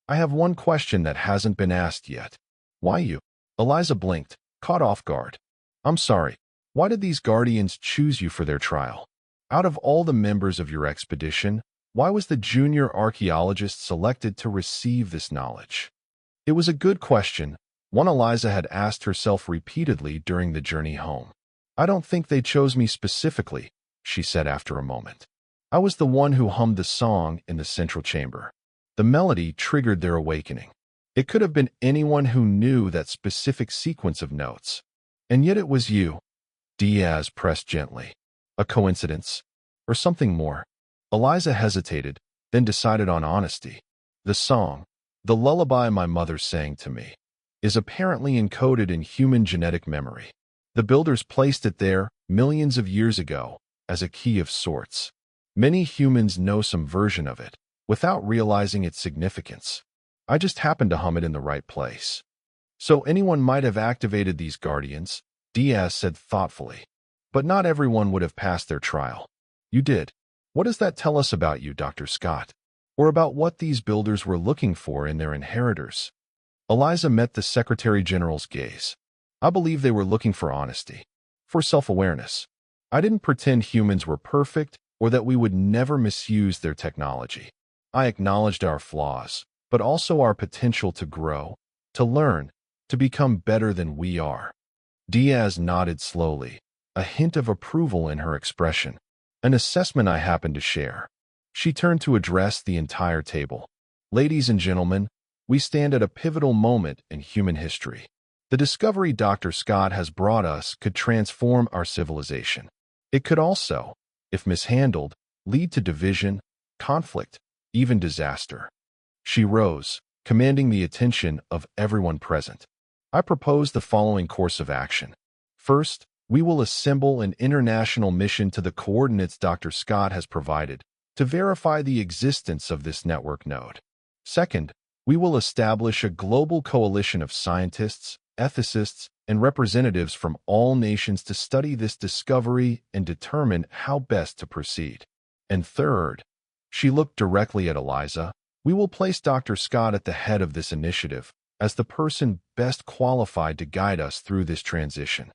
Speaker 1: "I have one question that hasn't been asked yet." "Why you?" Eliza blinked, caught off guard. "I'm sorry. Why did these Guardians choose you for their trial? Out of all the members of your expedition, why was the junior archaeologist selected to receive this knowledge?" It was a good question, one Eliza had asked herself repeatedly during the journey home. "I don't think they chose me specifically," she said after a moment. "I was the one who hummed the song in the central chamber. The melody triggered their awakening. It could have been anyone who knew that specific sequence of notes. And yet it was you." Diaz pressed gently. "A coincidence? Or something more?" Eliza hesitated, then decided on honesty. "The song, the lullaby my mother sang to me, is apparently encoded in human genetic memory. The builders placed it there millions of years ago as a key of sorts. Many humans know some version of it, without realizing its significance. I just happened to hum it in the right place. So anyone might have activated these Guardians," Diaz said thoughtfully. "But not everyone would have passed their trial. You did. What does that tell us about you, Dr. Scott? Or about what these builders were looking for in their inheritors?" Eliza met the Secretary General's gaze. "I believe they were looking for honesty, for self-awareness. I didn't pretend humans were perfect or that we would never misuse their technology. I acknowledged our flaws, but also our potential to grow, to learn, to become better than we are." Diaz nodded slowly, a hint of approval in her expression. "An assessment I happen to share." She turned to address the entire table. "Ladies and gentlemen, we stand at a pivotal moment in human history. The discovery Dr. Scott has brought us could transform our civilization. It could also, if mishandled, lead to division, conflict, even disaster." She rose, commanding the attention of everyone present. "I propose the following course of action. First, we will assemble an international mission to the coordinates Dr. Scott has provided to verify the existence of this network node. Second, we will establish a global coalition of scientists, ethicists, and representatives from all nations to study this discovery and determine how best to proceed. And third," she looked directly at Eliza, "we will place Dr. Scott at the head of this initiative as the person best qualified to guide us through this transition."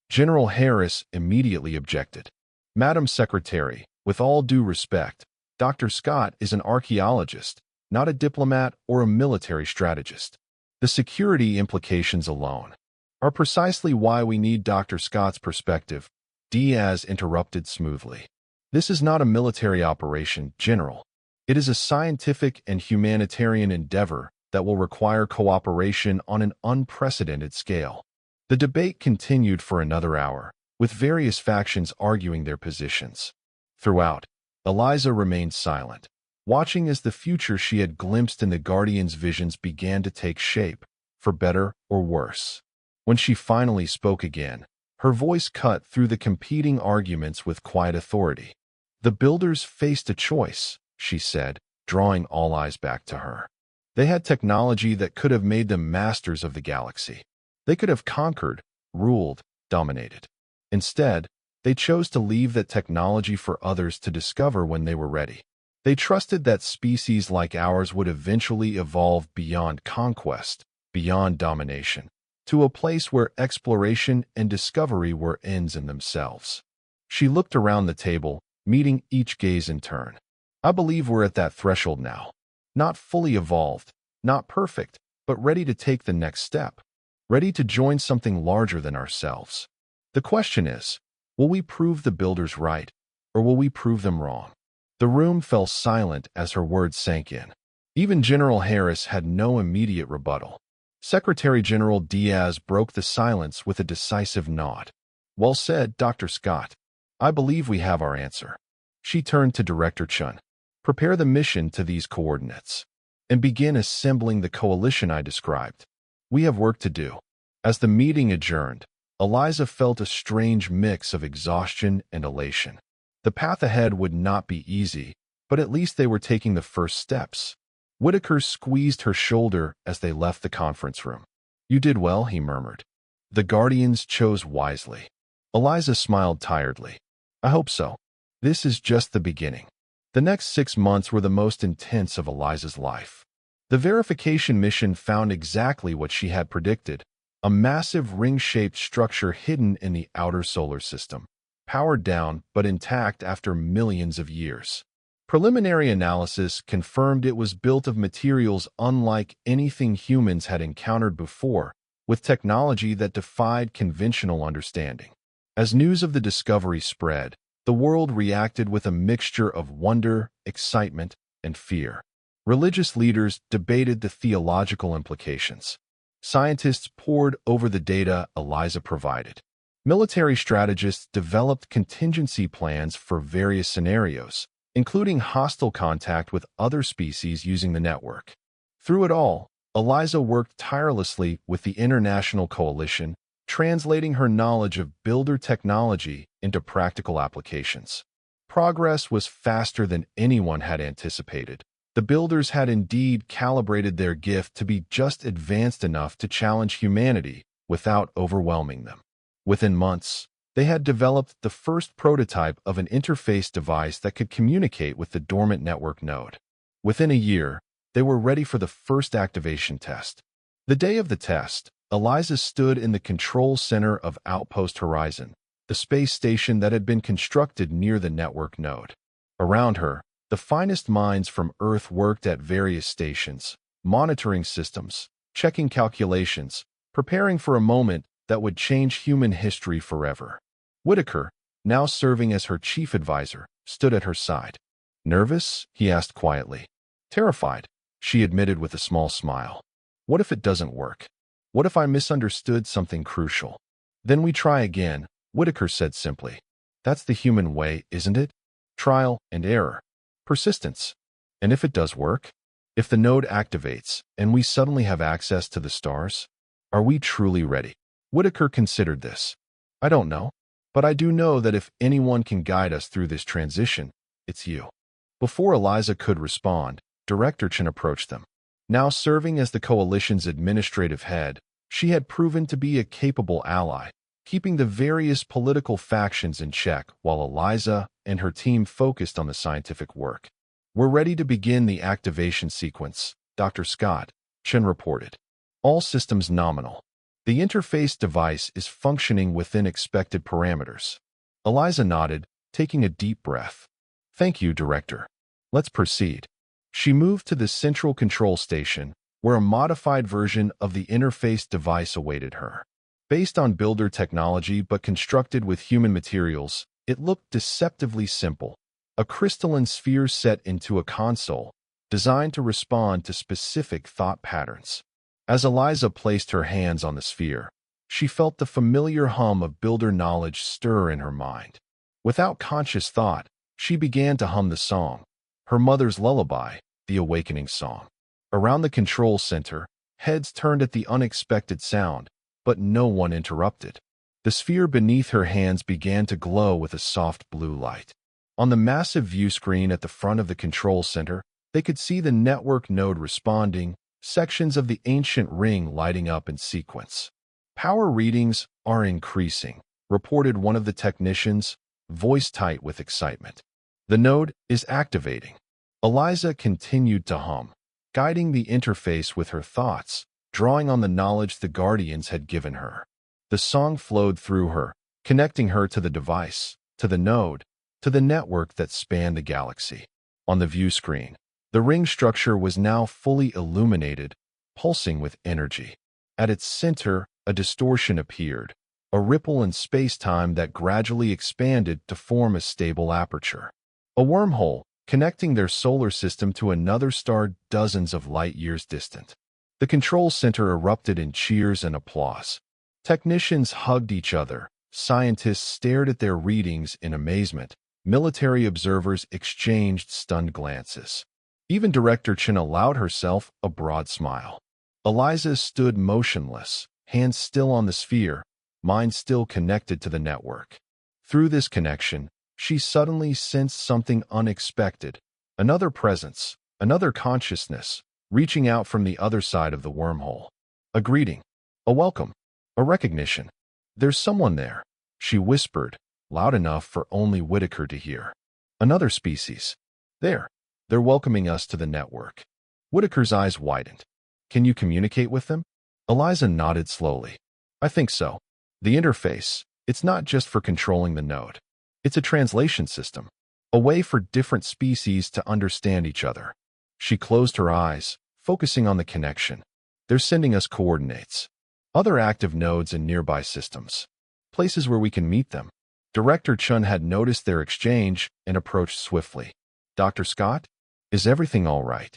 Speaker 1: General Harris immediately objected. "Madam Secretary, with all due respect, Dr. Scott is an archaeologist, not a diplomat or a military strategist. The security implications alone are precisely why we need Dr. Scott's perspective," Diaz interrupted smoothly. "This is not a military operation, General. It is a scientific and humanitarian endeavor that will require cooperation on an unprecedented scale." The debate continued for another hour, with various factions arguing their positions. Throughout, Eliza remained silent, watching as the future she had glimpsed in the Guardian's visions began to take shape, for better or worse. When she finally spoke again, her voice cut through the competing arguments with quiet authority. "The builders faced a choice," she said, drawing all eyes back to her. "They had technology that could have made them masters of the galaxy. They could have conquered, ruled, dominated. Instead, they chose to leave that technology for others to discover when they were ready. They trusted that species like ours would eventually evolve beyond conquest, beyond domination, to a place where exploration and discovery were ends in themselves." She looked around the table, meeting each gaze in turn. "I believe we're at that threshold now. Not fully evolved, not perfect, but ready to take the next step. Ready to join something larger than ourselves. The question is, will we prove the builders right, or will we prove them wrong?" The room fell silent as her words sank in. Even General Harris had no immediate rebuttal. Secretary General Diaz broke the silence with a decisive nod. "Well said, Dr. Scott. I believe we have our answer." She turned to Director Chun. "Prepare the mission to these coordinates, and begin assembling the coalition I described. We have work to do." As the meeting adjourned, Eliza felt a strange mix of exhaustion and elation. The path ahead would not be easy, but at least they were taking the first steps. Whitaker squeezed her shoulder as they left the conference room. "You did well," he murmured. "The Guardians chose wisely." Eliza smiled tiredly. "I hope so. This is just the beginning." The next 6 months were the most intense of Eliza's life. The verification mission found exactly what she had predicted: a massive ring-shaped structure hidden in the outer solar system, powered down but intact after millions of years. Preliminary analysis confirmed it was built of materials unlike anything humans had encountered before, with technology that defied conventional understanding. As news of the discovery spread, the world reacted with a mixture of wonder, excitement, and fear. Religious leaders debated the theological implications. Scientists pored over the data Eliza provided. Military strategists developed contingency plans for various scenarios, including hostile contact with other species using the network. Through it all, Eliza worked tirelessly with the international coalition, translating her knowledge of builder technology into practical applications. Progress was faster than anyone had anticipated. The builders had indeed calibrated their gift to be just advanced enough to challenge humanity without overwhelming them. Within months, they had developed the first prototype of an interface device that could communicate with the dormant network node. Within a year, they were ready for the first activation test. The day of the test, Eliza stood in the control center of Outpost Horizon, the space station that had been constructed near the network node. Around her, the finest minds from Earth worked at various stations, monitoring systems, checking calculations, preparing for a moment that would change human history forever. Whitaker, now serving as her chief advisor, stood at her side. "Nervous?" he asked quietly. "Terrified," she admitted with a small smile. "What if it doesn't work? What if I misunderstood something crucial?" "Then we try again," Whitaker said simply. "That's the human way, isn't it? Trial and error. Persistence. And if it does work? If the node activates, and we suddenly have access to the stars? Are we truly ready?" Whitaker considered this. "I don't know. But I do know that if anyone can guide us through this transition, it's you." Before Eliza could respond, Director Chen approached them. Now serving as the coalition's administrative head, she had proven to be a capable ally, keeping the various political factions in check while Eliza and her team focused on the scientific work. "We're ready to begin the activation sequence, Dr. Scott," Chen reported. "All systems nominal. The interface device is functioning within expected parameters." Eliza nodded, taking a deep breath. "Thank you, Director. Let's proceed." She moved to the central control station, where a modified version of the interface device awaited her. Based on builder technology but constructed with human materials, it looked deceptively simple. A crystalline sphere set into a console, designed to respond to specific thought patterns. As Eliza placed her hands on the sphere, she felt the familiar hum of builder knowledge stir in her mind. Without conscious thought, she began to hum the song, her mother's lullaby, the awakening song. Around the control center, heads turned at the unexpected sound, but no one interrupted. The sphere beneath her hands began to glow with a soft blue light. On the massive view screen at the front of the control center, they could see the network node responding, sections of the ancient ring lighting up in sequence. "Power readings are increasing," reported one of the technicians, voice tight with excitement. "The node is activating." Eliza continued to hum, guiding the interface with her thoughts, drawing on the knowledge the Guardians had given her. The song flowed through her, connecting her to the device, to the node, to the network that spanned the galaxy. On the view screen, the ring structure was now fully illuminated, pulsing with energy. At its center, a distortion appeared, a ripple in space-time that gradually expanded to form a stable aperture. A wormhole, connecting their solar system to another star dozens of light-years distant. The control center erupted in cheers and applause. Technicians hugged each other, scientists stared at their readings in amazement, military observers exchanged stunned glances. Even Director Chen allowed herself a broad smile. Eliza stood motionless, hands still on the sphere, mind still connected to the network. Through this connection, she suddenly sensed something unexpected, another presence, another consciousness, reaching out from the other side of the wormhole. A greeting, a welcome, a recognition. "There's someone there," she whispered, loud enough for only Whitaker to hear. "Another species. There. They're welcoming us to the network." Whitaker's eyes widened. "Can you communicate with them?" Eliza nodded slowly. "I think so. The interface, it's not just for controlling the node. It's a translation system, a way for different species to understand each other." She closed her eyes, focusing on the connection. "They're sending us coordinates. Other active nodes in nearby systems. Places where we can meet them." Director Chun had noticed their exchange and approached swiftly. "Dr. Scott? Is everything all right?"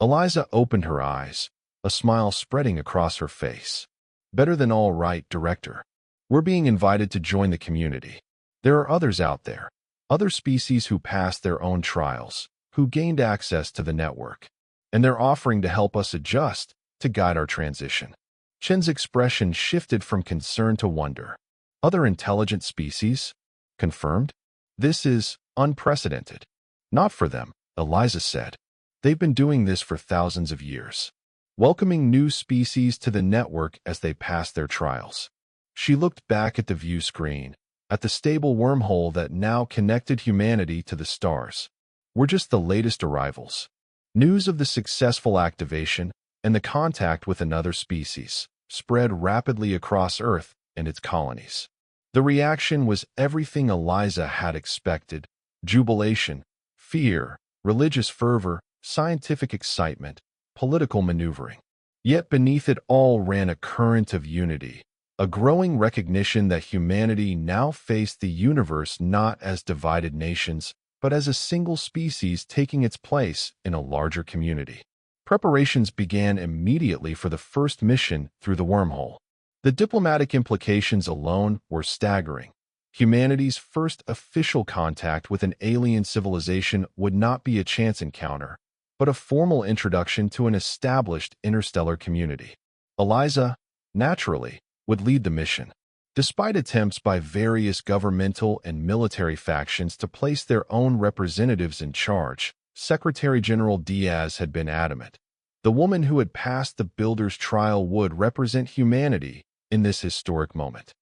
Speaker 1: Eliza opened her eyes, a smile spreading across her face. "Better than all right, Director. We're being invited to join the community. There are others out there, other species who passed their own trials, who gained access to the network, and they're offering to help us adjust, to guide our transition." Chen's expression shifted from concern to wonder. "Other intelligent species? Confirmed? This is unprecedented." "Not for them," Eliza said. "They've been doing this for thousands of years, welcoming new species to the network as they pass their trials." She looked back at the view screen, at the stable wormhole that now connected humanity to the stars. "We're just the latest arrivals. News of the successful activation and the contact with another species spread rapidly across Earth and its colonies." The reaction was everything Eliza had expected: jubilation, fear, religious fervor, scientific excitement, political maneuvering. Yet beneath it all ran a current of unity, a growing recognition that humanity now faced the universe not as divided nations, but as a single species taking its place in a larger community. Preparations began immediately for the first mission through the wormhole. The diplomatic implications alone were staggering. Humanity's first official contact with an alien civilization would not be a chance encounter, but a formal introduction to an established interstellar community. Eliza, naturally, would lead the mission. Despite attempts by various governmental and military factions to place their own representatives in charge, Secretary General Diaz had been adamant. The woman who had passed the Builder's trial would represent humanity in this historic moment.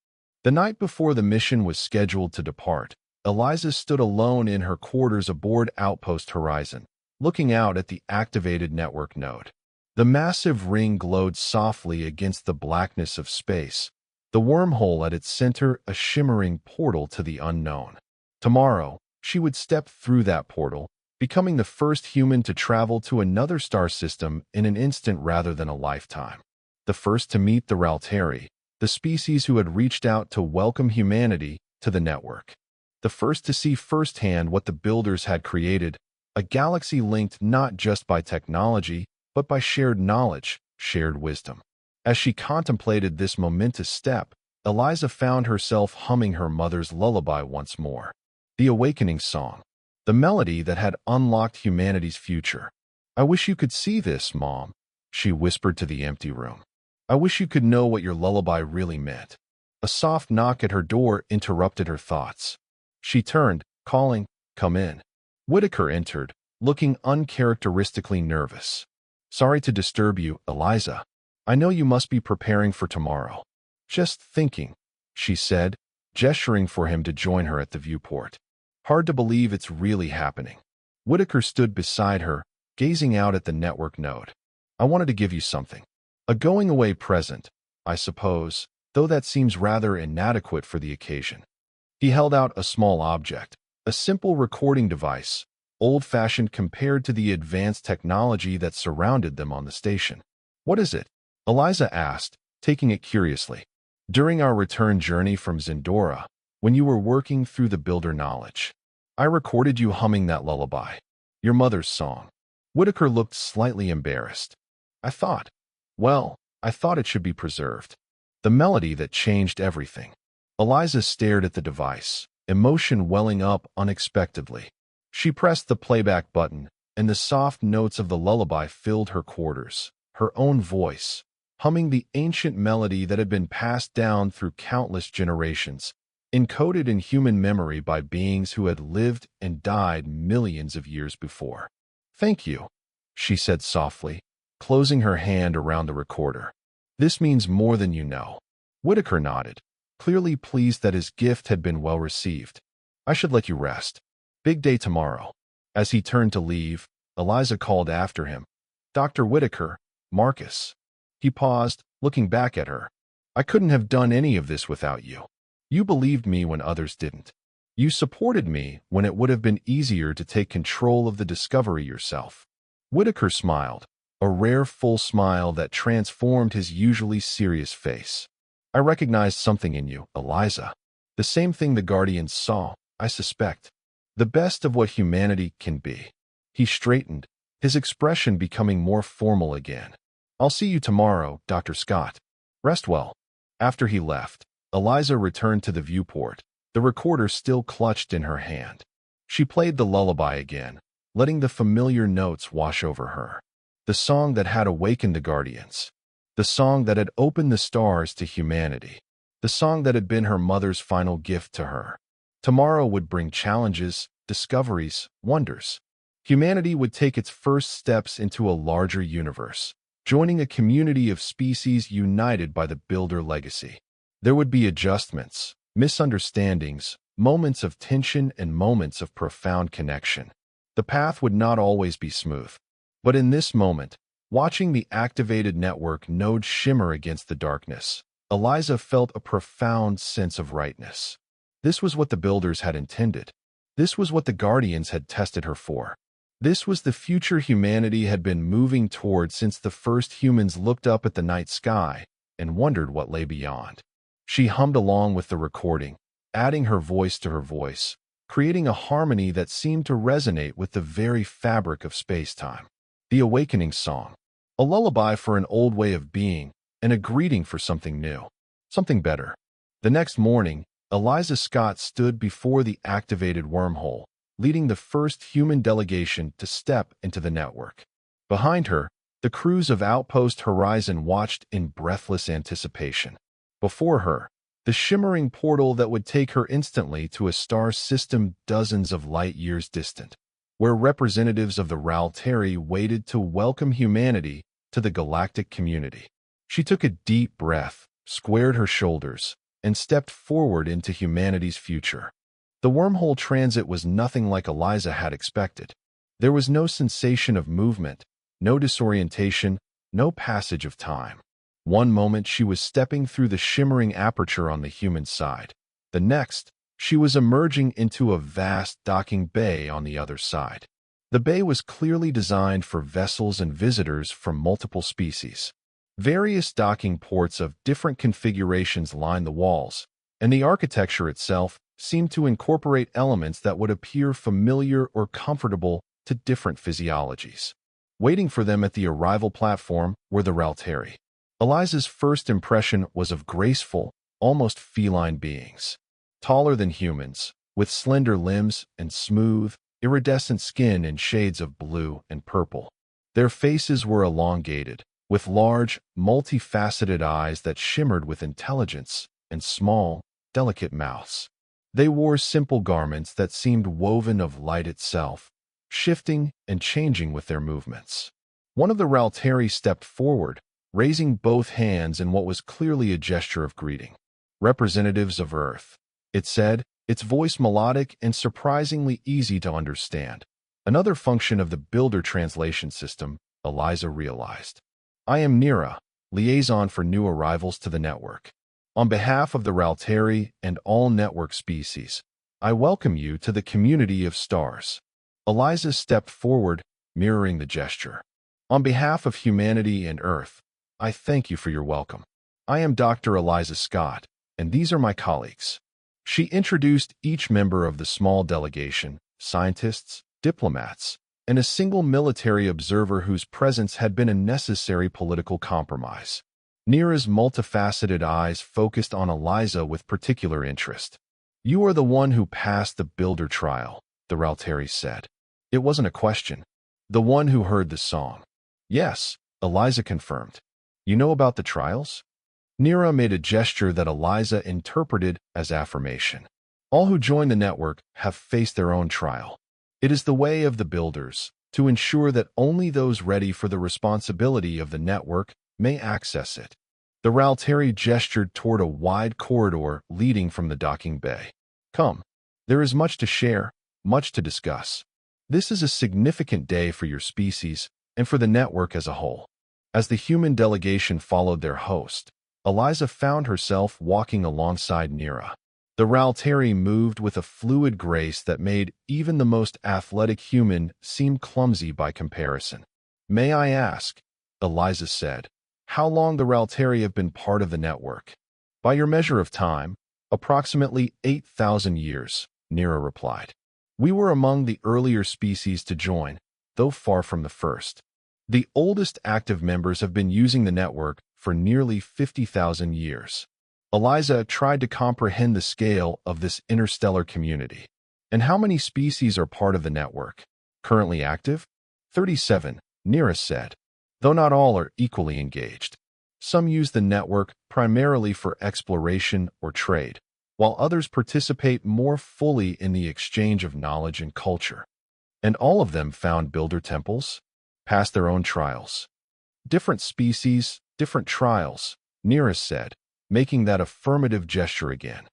Speaker 1: The night before the mission was scheduled to depart, Eliza stood alone in her quarters aboard Outpost Horizon, looking out at the activated network node. The massive ring glowed softly against the blackness of space, the wormhole at its center a shimmering portal to the unknown. Tomorrow, she would step through that portal, becoming the first human to travel to another star system in an instant rather than a lifetime. The first to meet the Ralteri, the species who had reached out to welcome humanity to the network. The first to see firsthand what the Builders had created, a galaxy linked not just by technology, but by shared knowledge, shared wisdom. As she contemplated this momentous step, Eliza found herself humming her mother's lullaby once more. The awakening song, the melody that had unlocked humanity's future. "I wish you could see this, Mom," she whispered to the empty room. "I wish you could know what your lullaby really meant." A soft knock at her door interrupted her thoughts. She turned, calling, "Come in." Whitaker entered, looking uncharacteristically nervous. "Sorry to disturb you, Eliza. I know you must be preparing for tomorrow." "Just thinking," she said, gesturing for him to join her at the viewport. "Hard to believe it's really happening." Whitaker stood beside her, gazing out at the network node. "I wanted to give you something. A going-away present, I suppose, though that seems rather inadequate for the occasion." He held out a small object, a simple recording device, old-fashioned compared to the advanced technology that surrounded them on the station. "What is it?" Eliza asked, taking it curiously. "During our return journey from Zendora, when you were working through the Builder knowledge, I recorded you humming that lullaby, your mother's song." Whitaker looked slightly embarrassed. I thought it should be preserved. The melody that changed everything." Eliza stared at the device, emotion welling up unexpectedly. She pressed the playback button, and the soft notes of the lullaby filled her quarters. Her own voice, humming the ancient melody that had been passed down through countless generations, encoded in human memory by beings who had lived and died millions of years before. "Thank you," she said softly, closing her hand around the recorder. "This means more than you know." Whitaker nodded, clearly pleased that his gift had been well received. "I should let you rest. Big day tomorrow." As he turned to leave, Eliza called after him, "Dr. Whitaker, Marcus." He paused, looking back at her. "I couldn't have done any of this without you. You believed me when others didn't. You supported me when it would have been easier to take control of the discovery yourself." Whitaker smiled, a rare full smile that transformed his usually serious face. "I recognized something in you, Eliza. The same thing the Guardians saw, I suspect. The best of what humanity can be." He straightened, his expression becoming more formal again. "I'll see you tomorrow, Dr. Scott. Rest well." After he left, Eliza returned to the viewport, the recorder still clutched in her hand. She played the lullaby again, letting the familiar notes wash over her. The song that had awakened the Guardians. The song that had opened the stars to humanity. The song that had been her mother's final gift to her. Tomorrow would bring challenges, discoveries, wonders. Humanity would take its first steps into a larger universe, joining a community of species united by the Builder legacy. There would be adjustments, misunderstandings, moments of tension, and moments of profound connection. The path would not always be smooth. But in this moment, watching the activated network node shimmer against the darkness, Eliza felt a profound sense of rightness. This was what the Builders had intended. This was what the Guardians had tested her for. This was the future humanity had been moving toward since the first humans looked up at the night sky and wondered what lay beyond. She hummed along with the recording, adding her voice to her voice, creating a harmony that seemed to resonate with the very fabric of space-time. The Awakening Song, a lullaby for an old way of being and a greeting for something new, something better. The next morning, Eliza Scott stood before the activated wormhole, leading the first human delegation to step into the network. Behind her, the crews of Outpost Horizon watched in breathless anticipation. Before her, the shimmering portal that would take her instantly to a star system dozens of light years distant, where representatives of the Ralteri waited to welcome humanity to the galactic community. She took a deep breath, squared her shoulders, and stepped forward into humanity's future. The wormhole transit was nothing like Eliza had expected. There was no sensation of movement, no disorientation, no passage of time. One moment she was stepping through the shimmering aperture on the human side. The next, she was emerging into a vast docking bay on the other side. The bay was clearly designed for vessels and visitors from multiple species. Various docking ports of different configurations lined the walls, and the architecture itself seemed to incorporate elements that would appear familiar or comfortable to different physiologies. Waiting for them at the arrival platform were the Ralteri. Eliza's first impression was of graceful, almost feline beings. Taller than humans, with slender limbs and smooth, iridescent skin in shades of blue and purple. Their faces were elongated, with large, multifaceted eyes that shimmered with intelligence, and small, delicate mouths. They wore simple garments that seemed woven of light itself, shifting and changing with their movements. One of the Ralteri stepped forward, raising both hands in what was clearly a gesture of greeting. "Representatives of Earth," it said, its voice melodic and surprisingly easy to understand. Another function of the Builder translation system, Eliza realized. "I am Nira, liaison for new arrivals to the network. On behalf of the Ralteri and all network species, I welcome you to the community of stars." Eliza stepped forward, mirroring the gesture. "On behalf of humanity and Earth, I thank you for your welcome. I am Dr. Eliza Scott, and these are my colleagues." She introduced each member of the small delegation, scientists, diplomats, and a single military observer whose presence had been a necessary political compromise. Nira's multifaceted eyes focused on Eliza with particular interest. "You are the one who passed the Builder trial," the Ralteri said. It wasn't a question. "The one who heard the song." "Yes," Eliza confirmed. You know about the trials? Nira made a gesture that Eliza interpreted as affirmation. All who join the network have faced their own trial. It is the way of the builders to ensure that only those ready for the responsibility of the network may access it. The Ralteri gestured toward a wide corridor leading from the docking bay. Come, there is much to share, much to discuss. This is a significant day for your species and for the network as a whole. As the human delegation followed their host, Eliza found herself walking alongside Nira. The Ralteri moved with a fluid grace that made even the most athletic human seem clumsy by comparison. May I ask, Eliza said, how long the Ralteri have been part of the network? By your measure of time, approximately 8,000 years, Nira replied. We were among the earlier species to join, though far from the first. The oldest active members have been using the network for nearly 50,000 years. Eliza tried to comprehend the scale of this interstellar community. And how many species are part of the network? Currently active? 37, Nira said, though not all are equally engaged. Some use the network primarily for exploration or trade, while others participate more fully in the exchange of knowledge and culture. And all of them found builder temples, passed their own trials. Different species, different trials, Nira said, making that affirmative gesture again.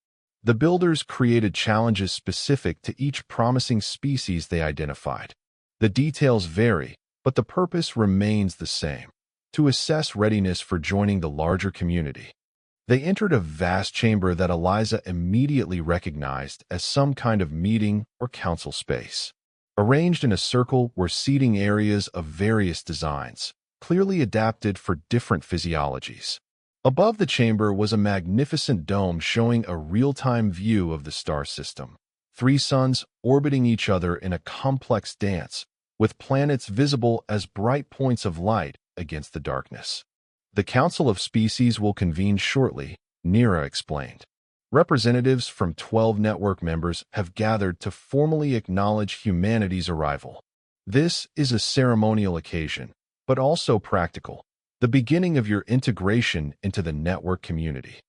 Speaker 1: The builders created challenges specific to each promising species they identified. The details vary, but the purpose remains the same: to assess readiness for joining the larger community. They entered a vast chamber that Eliza immediately recognized as some kind of meeting or council space. Arranged in a circle were seating areas of various designs, clearly adapted for different physiologies. Above the chamber was a magnificent dome showing a real-time view of the star system. 3 suns orbiting each other in a complex dance, with planets visible as bright points of light against the darkness. The Council of Species will convene shortly, Nira explained. Representatives from 12 network members have gathered to formally acknowledge humanity's arrival. This is a ceremonial occasion, but also practical, the beginning of your integration into the network community.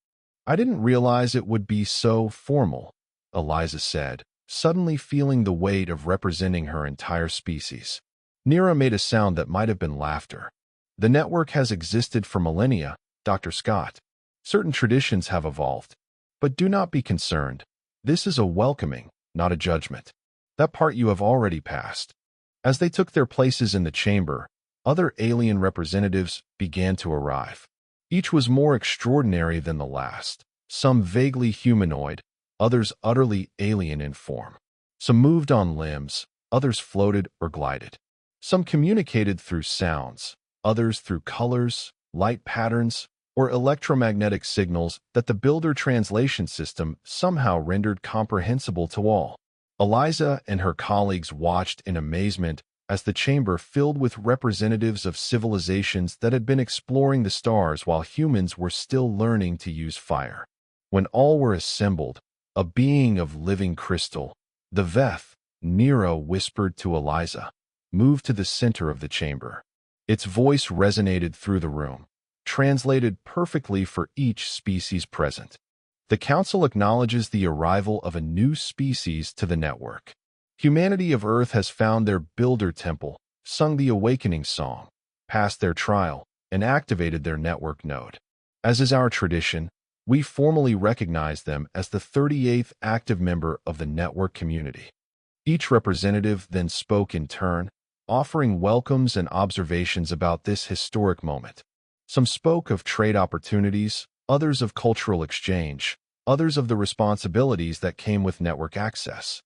Speaker 1: I didn't realize it would be so formal, Eliza said, suddenly feeling the weight of representing her entire species. Nira made a sound that might have been laughter. The network has existed for millennia, Dr. Scott. Certain traditions have evolved. But do not be concerned. This is a welcoming, not a judgment. That part you have already passed. As they took their places in the chamber, other alien representatives began to arrive. Each was more extraordinary than the last. Some vaguely humanoid, others utterly alien in form. Some moved on limbs, others floated or glided. Some communicated through sounds, others through colors, light patterns, or electromagnetic signals that the builder translation system somehow rendered comprehensible to all. Eliza and her colleagues watched in amazement as the chamber filled with representatives of civilizations that had been exploring the stars while humans were still learning to use fire. When all were assembled, a being of living crystal, the Veth, Nira whispered to Eliza, moved to the center of the chamber. Its voice resonated through the room, translated perfectly for each species present. The Council acknowledges the arrival of a new species to the network. Humanity of Earth has found their builder temple, sung the awakening song, passed their trial, and activated their network node. As is our tradition, we formally recognize them as the 38th active member of the network community. Each representative then spoke in turn, offering welcomes and observations about this historic moment. Some spoke of trade opportunities, others of cultural exchange, others of the responsibilities that came with network access.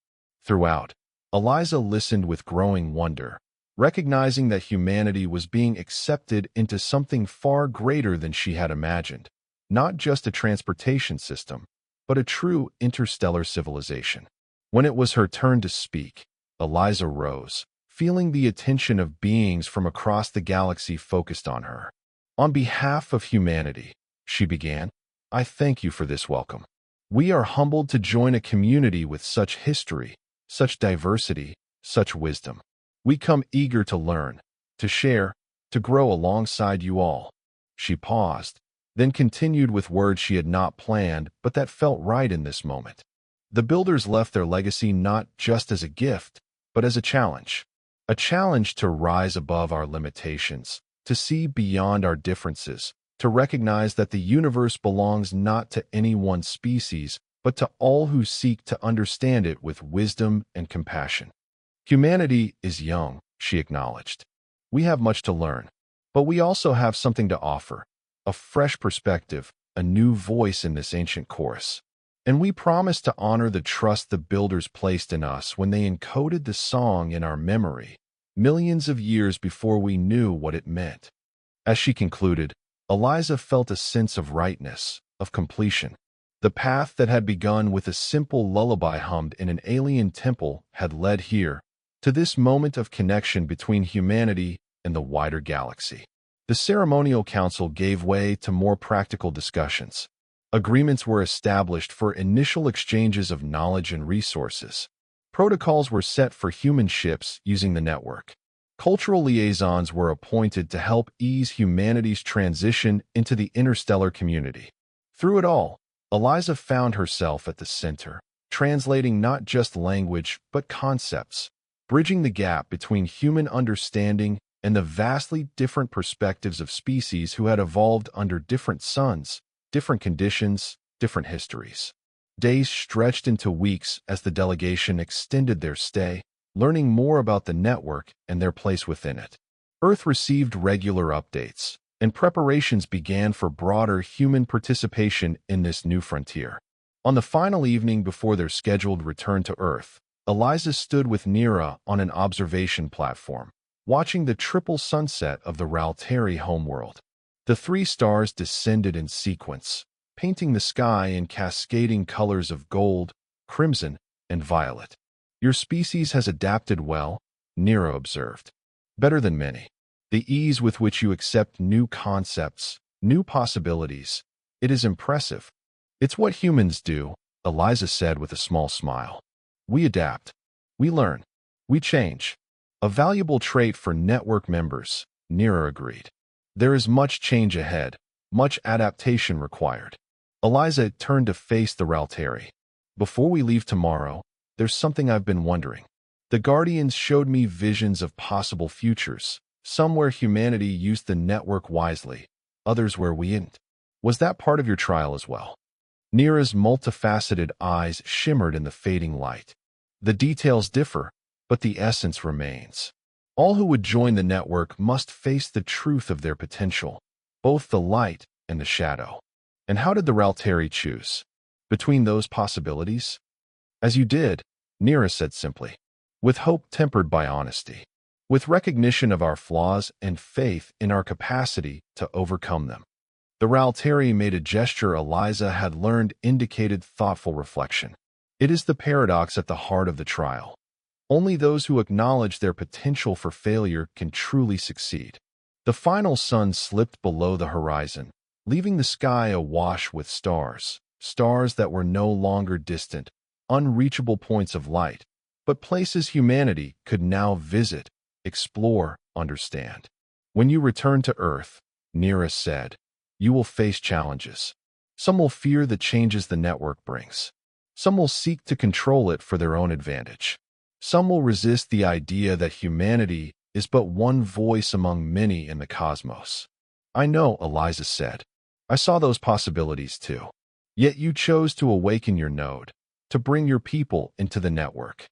Speaker 1: Throughout, Eliza listened with growing wonder, recognizing that humanity was being accepted into something far greater than she had imagined, not just a transportation system, but a true interstellar civilization. When it was her turn to speak, Eliza rose, feeling the attention of beings from across the galaxy focused on her. On behalf of humanity, she began, I thank you for this welcome. We are humbled to join a community with such history, such diversity, such wisdom. We come eager to learn, to share, to grow alongside you all. She paused, then continued with words she had not planned but that felt right in this moment. The builders left their legacy not just as a gift, but as a challenge. A challenge to rise above our limitations, to see beyond our differences, to recognize that the universe belongs not to any one species, but to all who seek to understand it with wisdom and compassion. Humanity is young, she acknowledged. We have much to learn, but we also have something to offer, a fresh perspective, a new voice in this ancient chorus. And we promise to honor the trust the builders placed in us when they encoded the song in our memory, millions of years before we knew what it meant. As she concluded, Eliza felt a sense of rightness, of completion. The path that had begun with a simple lullaby hummed in an alien temple had led here, to this moment of connection between humanity and the wider galaxy. The ceremonial council gave way to more practical discussions. Agreements were established for initial exchanges of knowledge and resources. Protocols were set for human ships using the network. Cultural liaisons were appointed to help ease humanity's transition into the interstellar community. Through it all, Eliza found herself at the center, translating not just language but concepts, bridging the gap between human understanding and the vastly different perspectives of species who had evolved under different suns, different conditions, different histories. Days stretched into weeks as the delegation extended their stay, learning more about the network and their place within it. Earth received regular updates, and preparations began for broader human participation in this new frontier. On the final evening before their scheduled return to Earth, Eliza stood with Nira on an observation platform, watching the triple sunset of the Ralteri homeworld. The three stars descended in sequence, painting the sky in cascading colors of gold, crimson, and violet. Your species has adapted well, Nira observed. Better than many. The ease with which you accept new concepts, new possibilities, it is impressive. It's what humans do, Eliza said with a small smile. We adapt. We learn. We change. A valuable trait for network members, Nira agreed. There is much change ahead, much adaptation required. Eliza turned to face the Ralteri. Before we leave tomorrow, there's something I've been wondering. The Guardians showed me visions of possible futures, some where humanity used the network wisely, others where we didn't. Was that part of your trial as well? Nira's multifaceted eyes shimmered in the fading light. The details differ, but the essence remains. All who would join the network must face the truth of their potential, both the light and the shadow. And how did the Ralteri choose? Between those possibilities? As you did, Nira said simply, with hope tempered by honesty, with recognition of our flaws and faith in our capacity to overcome them. The Ralteri made a gesture Eliza had learned indicated thoughtful reflection. It is the paradox at the heart of the trial. Only those who acknowledge their potential for failure can truly succeed. The final sun slipped below the horizon, leaving the sky awash with stars, stars that were no longer distant, unreachable points of light, but places humanity could now visit, explore, understand. When you return to Earth, Nira said, you will face challenges. Some will fear the changes the network brings. Some will seek to control it for their own advantage. Some will resist the idea that humanity is but one voice among many in the cosmos. I know, Eliza said. I saw those possibilities too. Yet you chose to awaken your node, to bring your people into the network.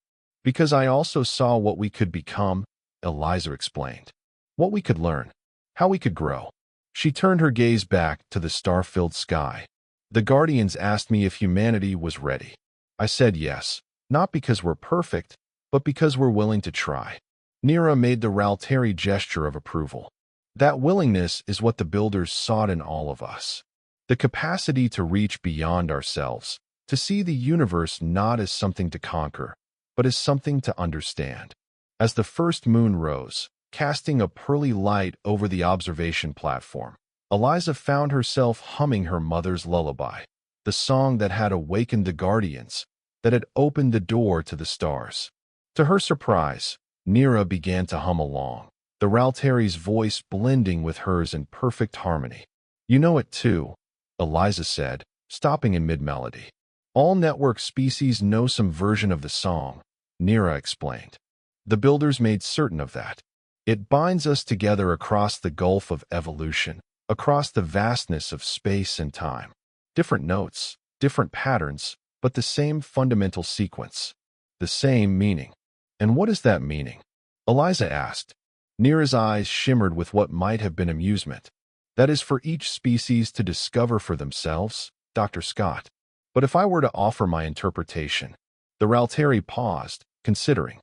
Speaker 1: Because I also saw what we could become, Eliza explained. What we could learn, how we could grow. She turned her gaze back to the star-filled sky. The Guardians asked me if humanity was ready. I said yes, not because we're perfect, but because we're willing to try. Nira made the Ralteri gesture of approval. That willingness is what the builders sought in all of us. The capacity to reach beyond ourselves, to see the universe not as something to conquer, but as something to understand. As the first moon rose, casting a pearly light over the observation platform, Eliza found herself humming her mother's lullaby, the song that had awakened the Guardians, that had opened the door to the stars. To her surprise, Nira began to hum along, the Ralteri's voice blending with hers in perfect harmony. You know it too, Eliza said, stopping in mid-melody. All network species know some version of the song, Nira explained. The builders made certain of that. It binds us together across the gulf of evolution, across the vastness of space and time. Different notes, different patterns, but the same fundamental sequence, the same meaning. And what is that meaning? Eliza asked. Nira's eyes shimmered with what might have been amusement. That is for each species to discover for themselves, Dr. Scott. But if I were to offer my interpretation, the Ralteri paused, considering.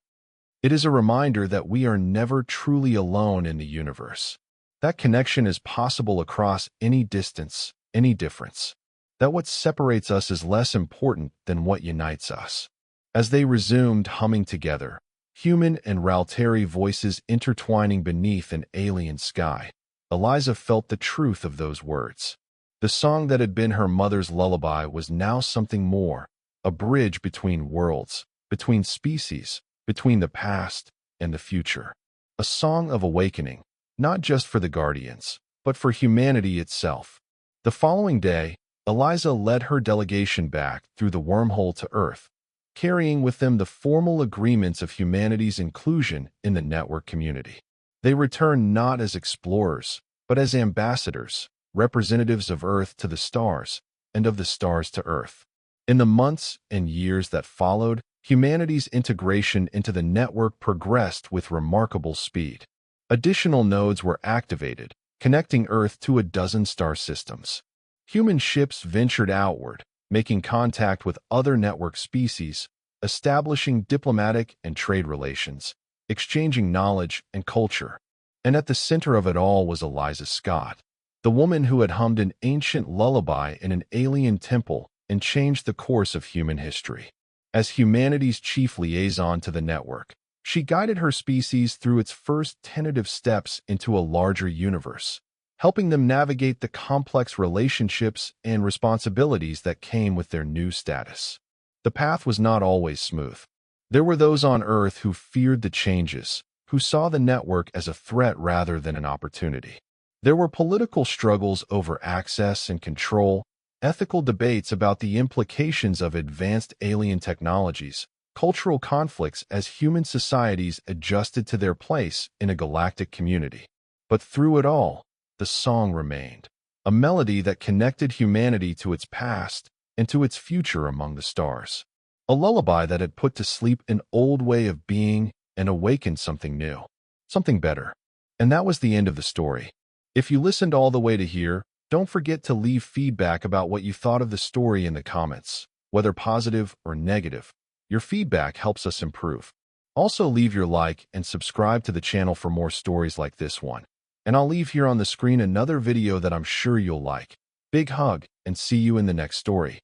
Speaker 1: It is a reminder that we are never truly alone in the universe. That connection is possible across any distance, any difference. That what separates us is less important than what unites us. As they resumed humming together, human and Ralteri voices intertwining beneath an alien sky, Eliza felt the truth of those words. The song that had been her mother's lullaby was now something more, a bridge between worlds, between species, between the past and the future. A song of awakening, not just for the Guardians, but for humanity itself. The following day, Eliza led her delegation back through the wormhole to Earth, carrying with them the formal agreements of humanity's inclusion in the network community. They returned not as explorers, but as ambassadors, representatives of Earth to the stars, and of the stars to Earth. In the months and years that followed, humanity's integration into the network progressed with remarkable speed. Additional nodes were activated, connecting Earth to a dozen star systems. Human ships ventured outward, making contact with other network species, establishing diplomatic and trade relations, exchanging knowledge and culture. And at the center of it all was Eliza Scott, the woman who had hummed an ancient lullaby in an alien temple and changed the course of human history. As humanity's chief liaison to the network, she guided her species through its first tentative steps into a larger universe, helping them navigate the complex relationships and responsibilities that came with their new status. The path was not always smooth. There were those on Earth who feared the changes, who saw the network as a threat rather than an opportunity. There were political struggles over access and control, ethical debates about the implications of advanced alien technologies, cultural conflicts as human societies adjusted to their place in a galactic community. But through it all, the song remained, a melody that connected humanity to its past and to its future among the stars. A lullaby that had put to sleep an old way of being and awakened something new, something better. And that was the end of the story. If you listened all the way to here, don't forget to leave feedback about what you thought of the story in the comments, whether positive or negative. Your feedback helps us improve. Also, leave your like and subscribe to the channel for more stories like this one. And I'll leave here on the screen another video that I'm sure you'll like. Big hug, and see you in the next story.